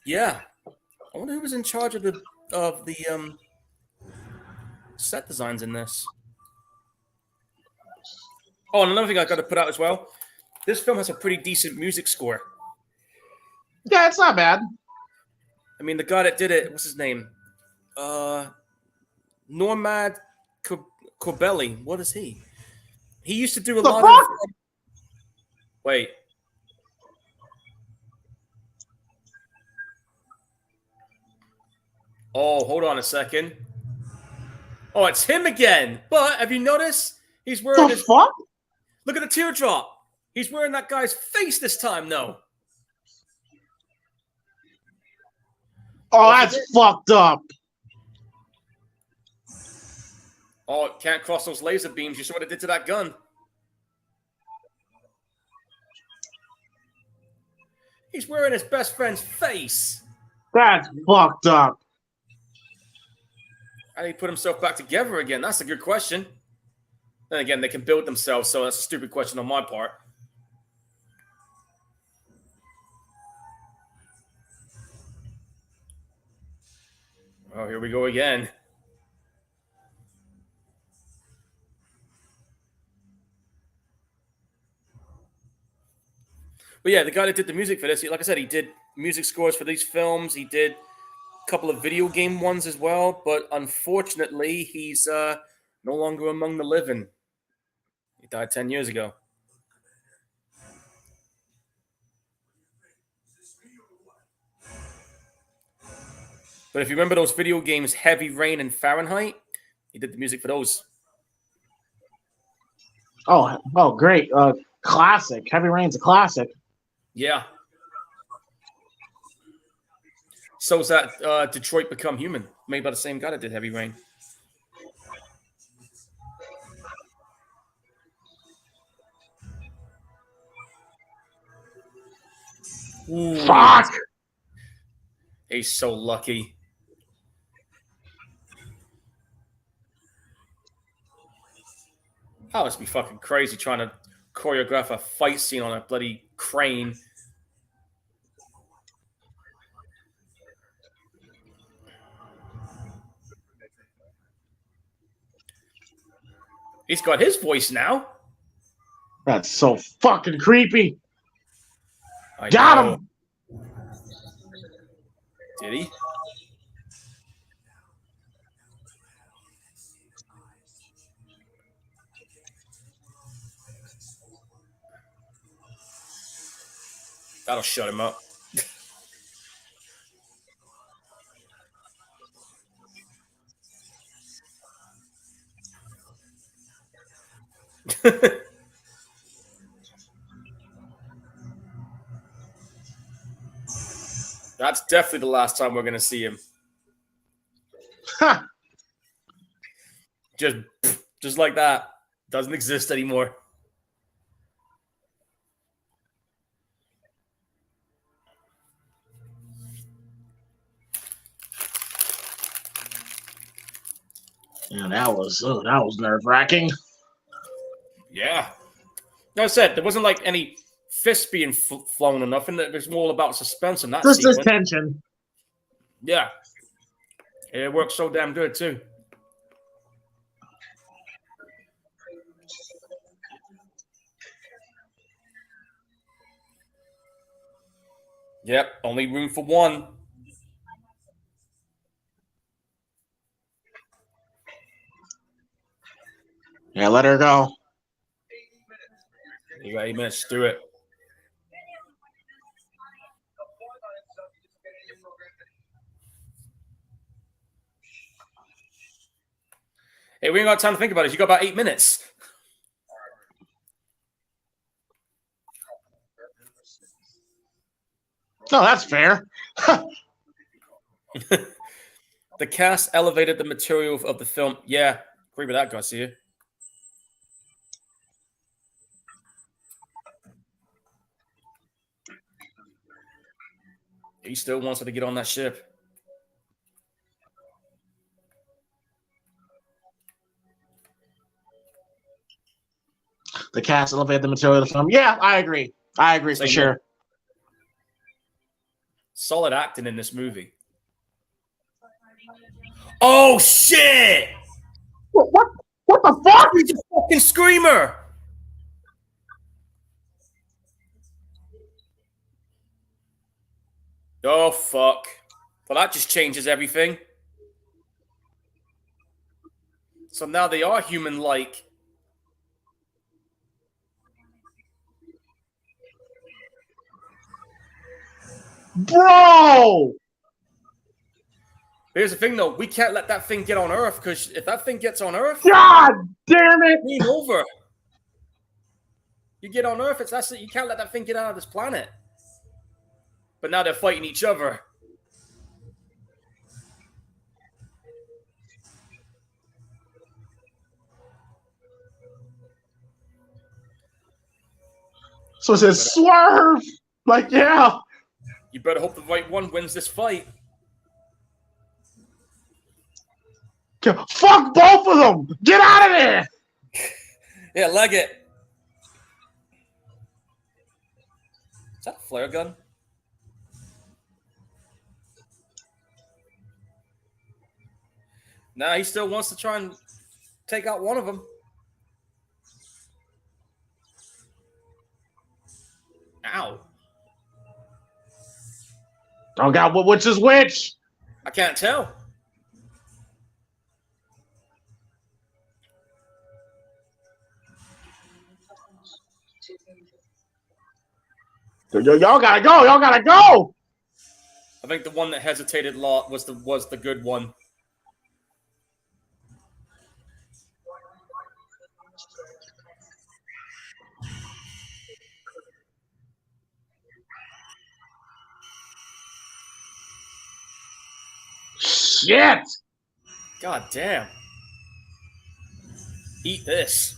Yeah. I wonder who was in charge of the set designs in this. Oh, and another thing I got to put out as well. This film has a pretty decent music score. Yeah, it's not bad. I mean, the guy that did it, what's his name? Normad Corbelli. What is he? He used to do a lot of. Wait. Oh, hold on a second. Oh, it's him again. But have you noticed? He's wearing the fuck? Look at the teardrop. He's wearing that guy's face this time, though. Oh, that's fucked up. Oh, can't cross those laser beams. You saw what it did to that gun. He's wearing his best friend's face. That's fucked up. How did he put himself back together again? That's a good question. Then again, they can build themselves, so that's a stupid question on my part. Oh, here we go again. But yeah, the guy that did the music for this, like I said, he did music scores for these films. He did a couple of video game ones as well. But unfortunately, he's no longer among the living. He died 10 years ago. But if you remember those video games, Heavy Rain and Fahrenheit, he did the music for those. Oh, great. Classic. Heavy Rain's a classic. Yeah. So is that Detroit Become Human, made by the same guy that did Heavy Rain. Ooh. Fuck! He's so lucky. That must be fucking crazy trying to choreograph a fight scene on a bloody crane. He's got his voice now. That's so fucking creepy. I Got know. him! Did he? That'll shut him up. That's definitely the last time we're going to see him. Ha! Just like that. Doesn't exist anymore. Yeah, that was nerve-wracking. Yeah. Like I said, there wasn't like any fists being flown or nothing. It was more about suspense in that Just this sequence. tension. Yeah. It worked so damn good, too. Yep, only room for one. Yeah, let her go. You got 8 minutes to do it. Hey, we ain't got time to think about it. You got about 8 minutes. No, that's fair. The cast elevated the material of the film. Yeah, agree with that, Garcia. He still wants her to get on that ship. The cast elevated the material of the film. Yeah, I agree. I agree for sure. Solid acting in this movie. Oh, shit! What the fuck? He's a fucking screamer! Oh, fuck. Well, that just changes everything. So now they are human-like. Bro! Here's the thing, though. We can't let that thing get on Earth, because if that thing gets on Earth, God damn it! game over. You get on Earth, that's it. You can't let that thing get out of this planet. But now they're fighting each other. So it says swerve! Like, yeah. You better hope the right one wins this fight. Fuck both of them! Get out of there! Yeah, leg it. Is that a flare gun? Nah, he still wants to try and take out one of them. Ow. Oh God, which is which? I can't tell. Y'all gotta go! Y'all gotta go! I think the one that hesitated a lot was the good one. Shit! God damn. Eat this.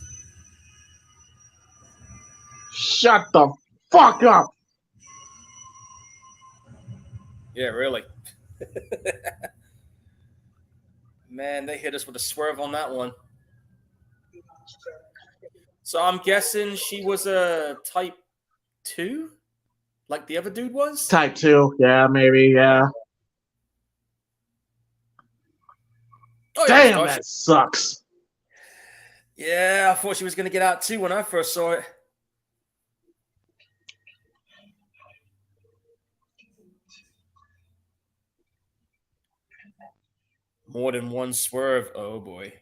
Shut the fuck up! Yeah, really. Man, they hit us with a swerve on that one. So I'm guessing she was a type 2? Like the other dude was? Type 2, yeah, maybe, yeah. Oh, yeah, Damn, that sucks. Yeah, I thought she was going to get out too when I first saw it. More than one swerve. Oh, boy.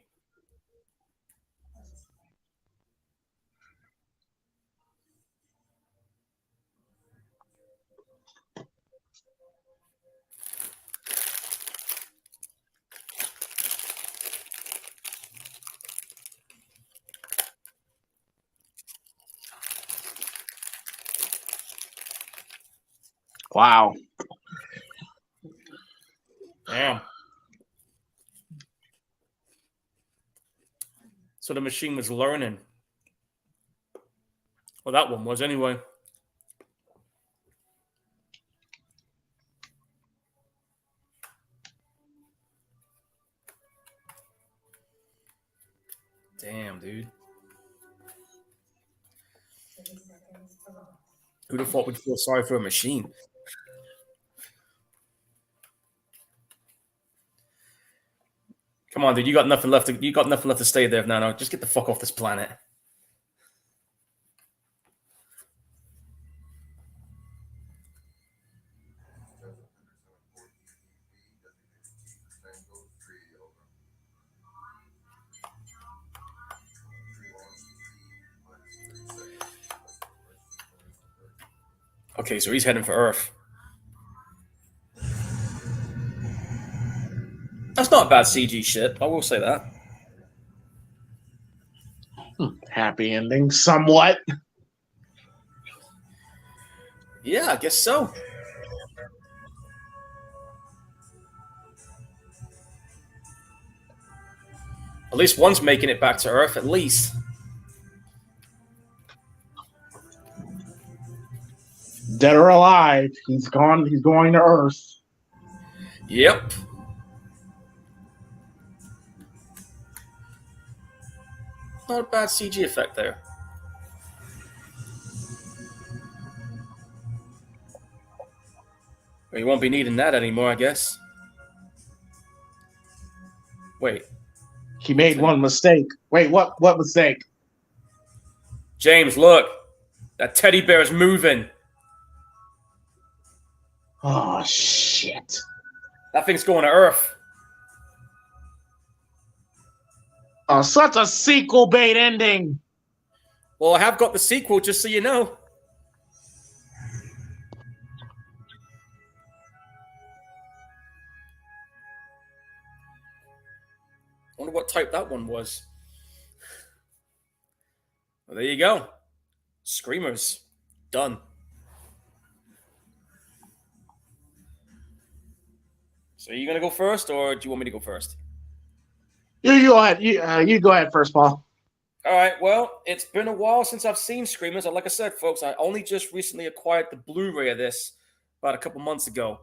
Wow. Damn. So the machine was learning. Well, that one was anyway. Damn, dude. Who'd have thought we'd feel sorry for a machine? Come on, dude. You got nothing left to stay there now. No, just get the fuck off this planet. Okay, so he's heading for Earth. That's not bad CG shit. I will say that. Happy ending, somewhat. Yeah, I guess so. At least one's making it back to Earth, at least. Dead or alive, he's gone. He's going to Earth. Yep. Not a bad CG effect there. Well, you won't be needing that anymore, I guess. Wait. He made one mistake. Wait, what mistake? James, look. That teddy bear is moving. Oh, shit. That thing's going to Earth. Oh, such a sequel bait ending. Well, I have got the sequel, just so you know. I wonder what type that one was. Well, there you go. Screamers. Done. So are you going to go first, or do you want me to go first? You go ahead. You go ahead first, Paul. All right. Well, it's been a while since I've seen Screamers. Like I said, folks, I only just recently acquired the Blu-ray of this. about a couple months ago.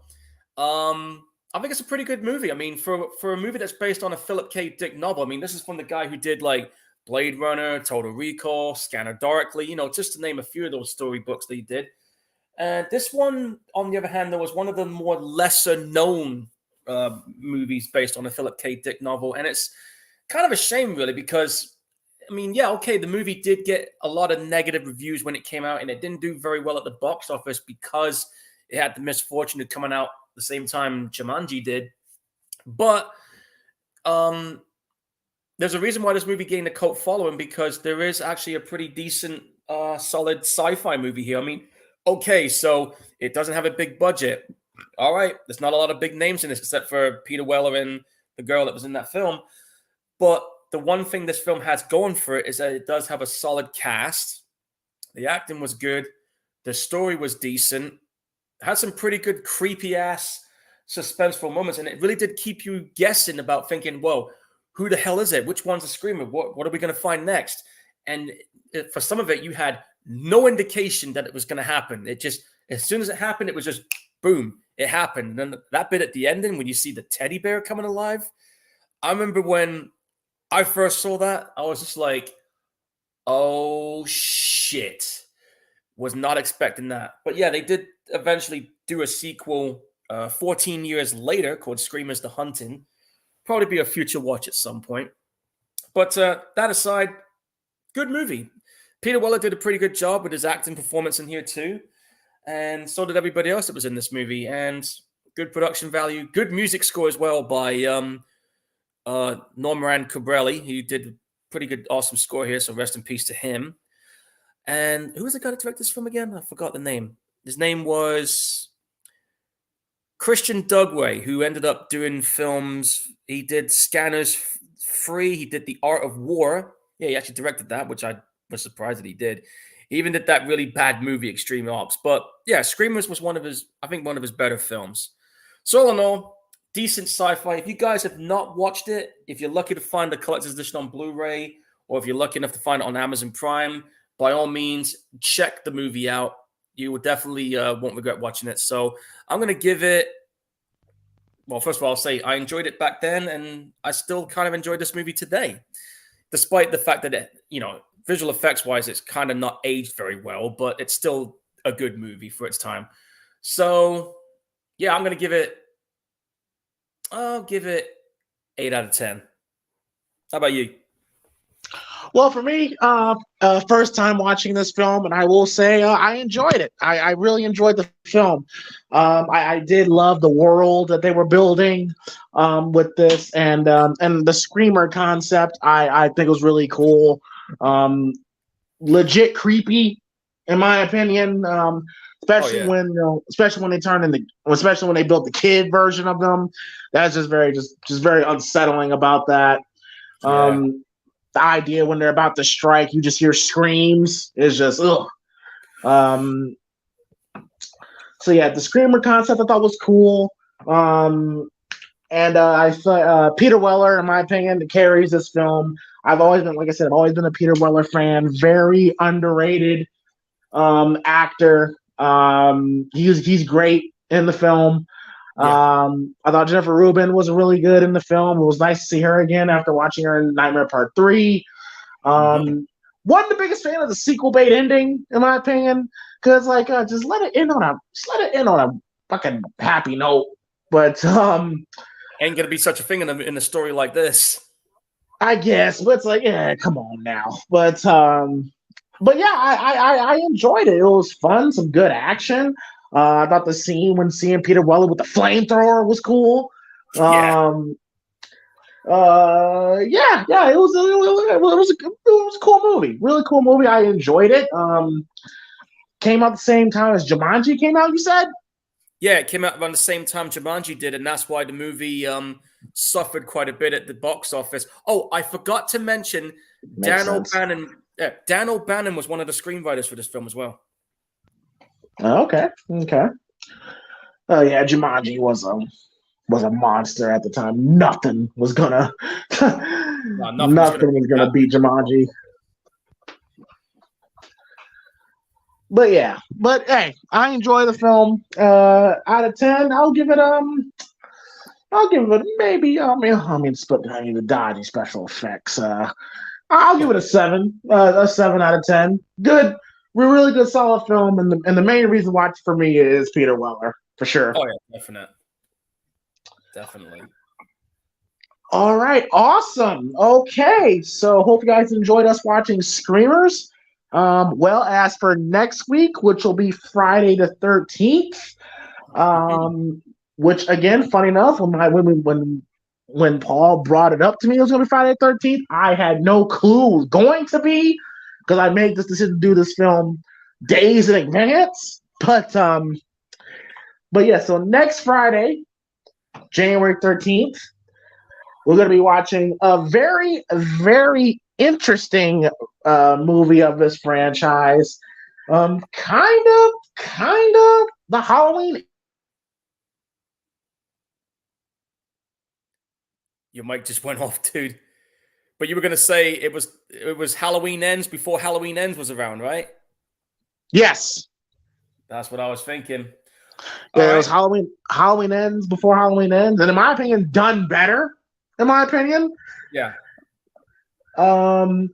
I think it's a pretty good movie. I mean, for a movie that's based on a Philip K. Dick novel, I mean, this is from the guy who did like Blade Runner, Total Recall, Scanner Darkly, just to name a few of those storybooks that he did. And this one, on the other hand, though, was one of the more lesser known movies based on a Philip K. Dick novel. And it's kind of a shame, really, because, I mean, yeah, okay, the movie did get a lot of negative reviews when it came out, and it didn't do very well at the box office because it had the misfortune of coming out the same time Jumanji did. But there's a reason why this movie gained a cult following, because there is actually a pretty decent, solid sci-fi movie here. I mean, okay, so it doesn't have a big budget. All right, there's not a lot of big names in this except for Peter Weller and the girl that was in that film. But the one thing this film has going for it is that it does have a solid cast. The acting was good. The story was decent. It had some pretty good creepy-ass suspenseful moments, and it really did keep you guessing about thinking, whoa, who the hell is it? Which one's a screamer? What are we going to find next? And for some of it, you had no indication that it was going to happen. It just, as soon as it happened, it was just, boom, it happened. And then that bit at the ending, when you see the teddy bear coming alive, I remember when I first saw that, I was just like, oh, shit. Was not expecting that. But yeah, they did eventually do a sequel 14 years later called Screamers the Hunting. Probably be a future watch at some point. But that aside, good movie. Peter Weller did a pretty good job with his acting performance in here too. And so did everybody else that was in this movie. And good production value. Good music score as well by Norman Cabrelli. He did a pretty good, awesome score here. So rest in peace to him. And who was the guy that directed this film again? I forgot the name. His name was Christian Dugway, who ended up doing films. He did Scanners Free. He did The Art of War. Yeah, he actually directed that, which I was surprised that he did. He even did that really bad movie, Extreme Ops. But yeah, Screamers was one of his better films. So all in all, decent sci-fi. If you guys have not watched it, if you're lucky to find the collector's edition on Blu-ray, or if you're lucky enough to find it on Amazon Prime, by all means, check the movie out. You will definitely won't regret watching it. So I'm going to give it, well, first of all, I'll say I enjoyed it back then, and I still kind of enjoyed this movie today, despite the fact that, it, visual effects-wise, it's kind of not aged very well, but it's still a good movie for its time. So, yeah, I'll give it 8 out of 10. How about you? Well, for me, first time watching this film, and I will say I enjoyed it. I really enjoyed the film. I did love the world that they were building with this, and the screamer concept. I think was really cool. Legit creepy, in my opinion. Especially when they turn into, especially when they built the kid version of them. That's just very unsettling about that. The idea when they're about to strike, you just hear screams. It's just ugh. So yeah, the screamer concept I thought was cool. And I thought Peter Weller, in my opinion, carries this film. I've always been, like I said, I've always been a Peter Weller fan. Very underrated actor. He's great in the film. I thought Jennifer Rubin was really good in the film. It was nice to see her again after watching her in Nightmare Part 3. Wasn't the biggest fan of the sequel bait ending, in my opinion, because just let it end on a fucking happy note. But ain't gonna be such a thing in a story like this, I guess. But it's yeah, come on now. But yeah, I enjoyed it. It was fun, some good action. I thought the scene when seeing Peter Weller with the flamethrower was cool. It was a cool movie. Really cool movie. I enjoyed it. Came out the same time as Jumanji came out, you said? Yeah, it came out around the same time Jumanji did, and that's why the movie suffered quite a bit at the box office. Oh, I forgot to mention Dan O'Bannon. Yeah, Dan O'Bannon was one of the screenwriters for this film as well. Okay. Oh yeah, Jumanji was a monster at the time. Nothing was gonna beat Jumanji. But yeah, but hey, I enjoy the film. Out of 10, I'll give it maybe. I mean the dodgy special effects. I'll give it a 7. A 7 out of 10. Good, really good, solid film. And the main reason why for me is Peter Weller for sure. Oh yeah, definitely. All right, awesome. Okay, so hope you guys enjoyed us watching Screamers. Well, as for next week, which will be Friday the 13th, which again, funny enough, when Paul brought it up to me, it was going to be Friday the 13th. I had no clue it was going to be because I made this decision to do this film days in advance. But yeah, so next Friday, January 13th. We're going to be watching a very, very interesting movie of this franchise. Kind of the Halloween. Your mic just went off, dude. But you were going to say it was Halloween Ends before Halloween Ends was around, right? Yes. That's what I was thinking. Yeah, it was Halloween Ends before Halloween Ends. And in my opinion, done better. In my opinion. Yeah. Friday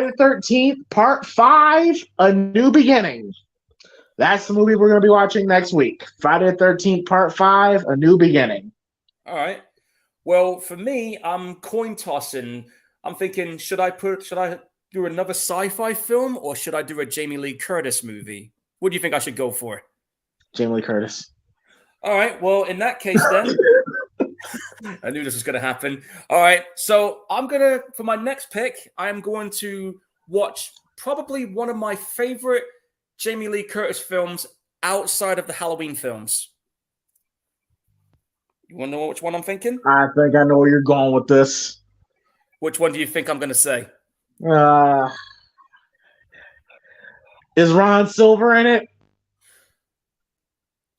the 13th, Part 5, A New Beginning. That's the movie we're going to be watching next week. Friday the 13th, Part 5, A New Beginning. All right. Well, for me, I'm coin tossing. I'm thinking, should I do another sci-fi film or should I do a Jamie Lee Curtis movie? What do you think I should go for? Jamie Lee Curtis. All right. Well, in that case, then. I knew this was going to happen. All right. So for my next pick, I'm going to watch probably one of my favorite Jamie Lee Curtis films outside of the Halloween films. You want to know which one I'm thinking? I think I know where you're going with this. Which one do you think I'm going to say? Is Ron Silver in it?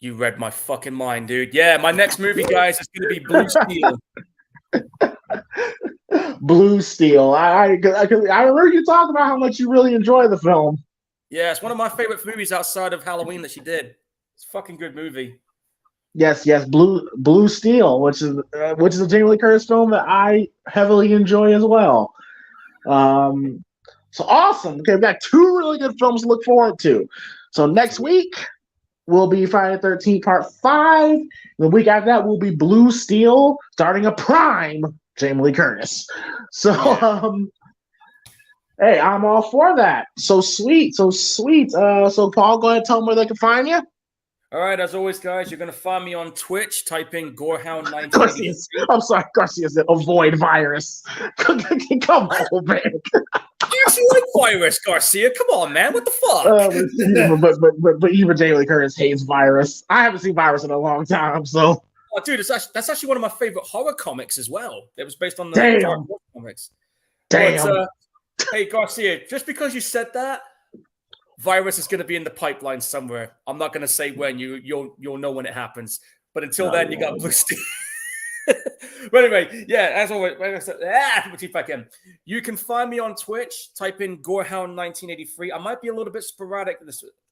You read my fucking mind, dude. Yeah, my next movie, guys, is going to be Blue Steel. Blue Steel. I heard you talk about how much you really enjoy the film. Yeah, it's one of my favorite movies outside of Halloween that she did. It's a fucking good movie. Yes, Blue Steel, which is a Jamie Lee Curtis film that I heavily enjoy as well. So awesome. Okay, we've got 2 really good films to look forward to. So next week will be Friday the 13th, Part 5. The week after that will be Blue Steel, starting a prime Jamie Lee Curtis. So, hey, I'm all for that. So sweet. So, Paul, go ahead and tell them where they can find you. All right, as always, guys, you're going to find me on Twitch. Type in Gorehound1983. I'm sorry, Garcia said avoid virus. Come on, man. You actually like virus, Garcia. Come on, man. What the fuck? But even Jamie Lee Curtis hates virus. I haven't seen virus in a long time, so. Oh, dude, that's actually one of my favorite horror comics as well. It was based on the Dark Horse comics. Damn. But, hey, Garcia, just because you said that, virus is going to be in the pipeline somewhere. I'm not going to say when. You'll know when it happens. But until then, you got Blue Steel. But anyway, yeah, as always, like I said, you can find me on Twitch. Type in Gorehound1983. I might be a little bit sporadic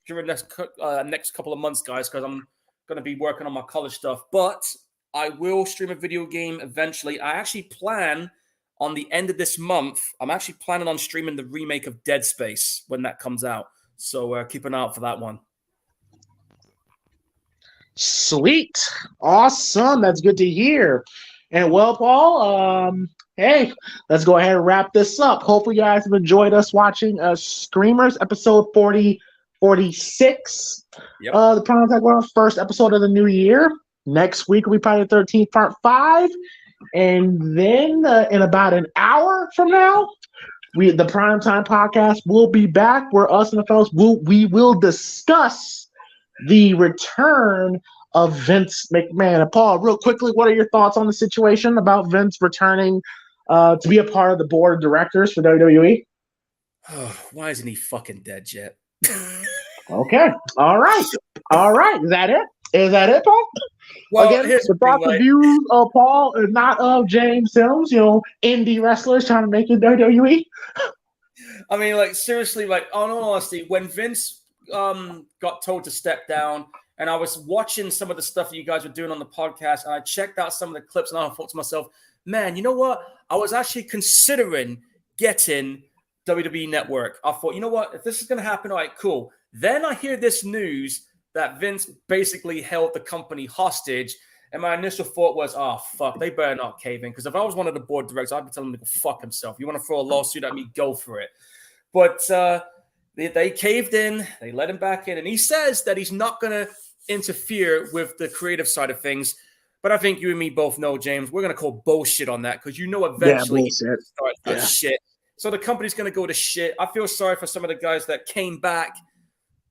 during the next couple of months, guys, because I'm going to be working on my college stuff. But I will stream a video game eventually. I actually plan on the end of this month. I'm actually planning on streaming the remake of Dead Space when that comes out. So keep an eye out for that one. Sweet. Awesome. That's good to hear. And well, Paul, hey, let's go ahead and wrap this up. Hopefully you guys have enjoyed us watching Screamers episode 46. Yep. The Primetime first episode of the new year. Next week will be probably the 13th, part 5. And then in about an hour from now, the Primetime podcast will be back where us and the fellows will discuss the return of Vince McMahon. And Paul, real quickly, what are your thoughts on the situation about Vince returning to be a part of the board of directors for WWE? Why isn't he fucking dead yet? Okay. All right. Is that it? Is that it, Paul? Well, again, the thoughts and views of Paul is not of James Sims, indie wrestlers trying to make it WWE. I mean, like, seriously, like, on all honesty, when Vince got told to step down, and I was watching some of the stuff that you guys were doing on the podcast, and I checked out some of the clips, and I thought to myself, man, you know what? I was actually considering getting WWE Network. I thought, you know what? If this is going to happen, all right, cool. Then I hear this news that Vince basically held the company hostage. And my initial thought was, oh, fuck, they better not cave in. Because if I was one of the board directors, I'd be telling him to go fuck himself. You want to throw a lawsuit at me? Go for it. But they caved in. They let him back in. And he says that he's not going to interfere with the creative side of things. But I think you and me both know, James, we're going to call bullshit on that because you know eventually he's going to start that shit. So the company's going to go to shit. I feel sorry for some of the guys that came back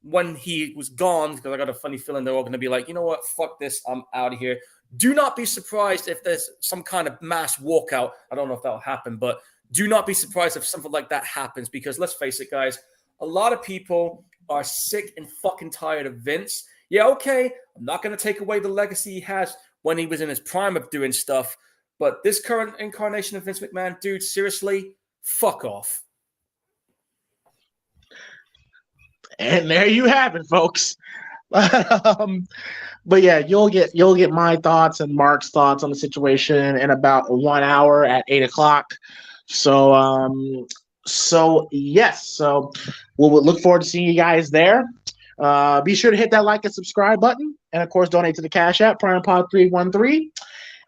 when he was gone, because I got a funny feeling they're all going to be like, you know what, fuck this, I'm out of here. Do not be surprised if there's some kind of mass walkout. I don't know if that'll happen, but do not be surprised if something like that happens, because let's face it, guys, a lot of people are sick and fucking tired of Vince. Yeah, okay, I'm not going to take away the legacy he has when he was in his prime of doing stuff, but this current incarnation of Vince McMahon, dude, seriously, fuck off. And there you have it, folks. But yeah, you'll get my thoughts and Mark's thoughts on the situation in about 1 hour at 8:00. So yes, so we'll look forward to seeing you guys there. Be sure to hit that like and subscribe button, and of course, donate to the Cash App PrimePod313.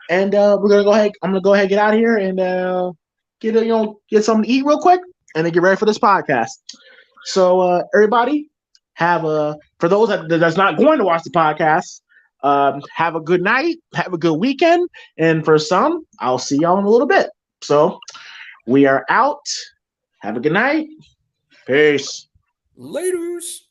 And we're gonna go ahead. I'm gonna go ahead and get out of here and get something to eat real quick, and then get ready for this podcast. So everybody, for those that's not going to watch the podcast, have a good night, have a good weekend, and for some, I'll see y'all in a little bit. So we are out. Have a good night. Peace. Laters.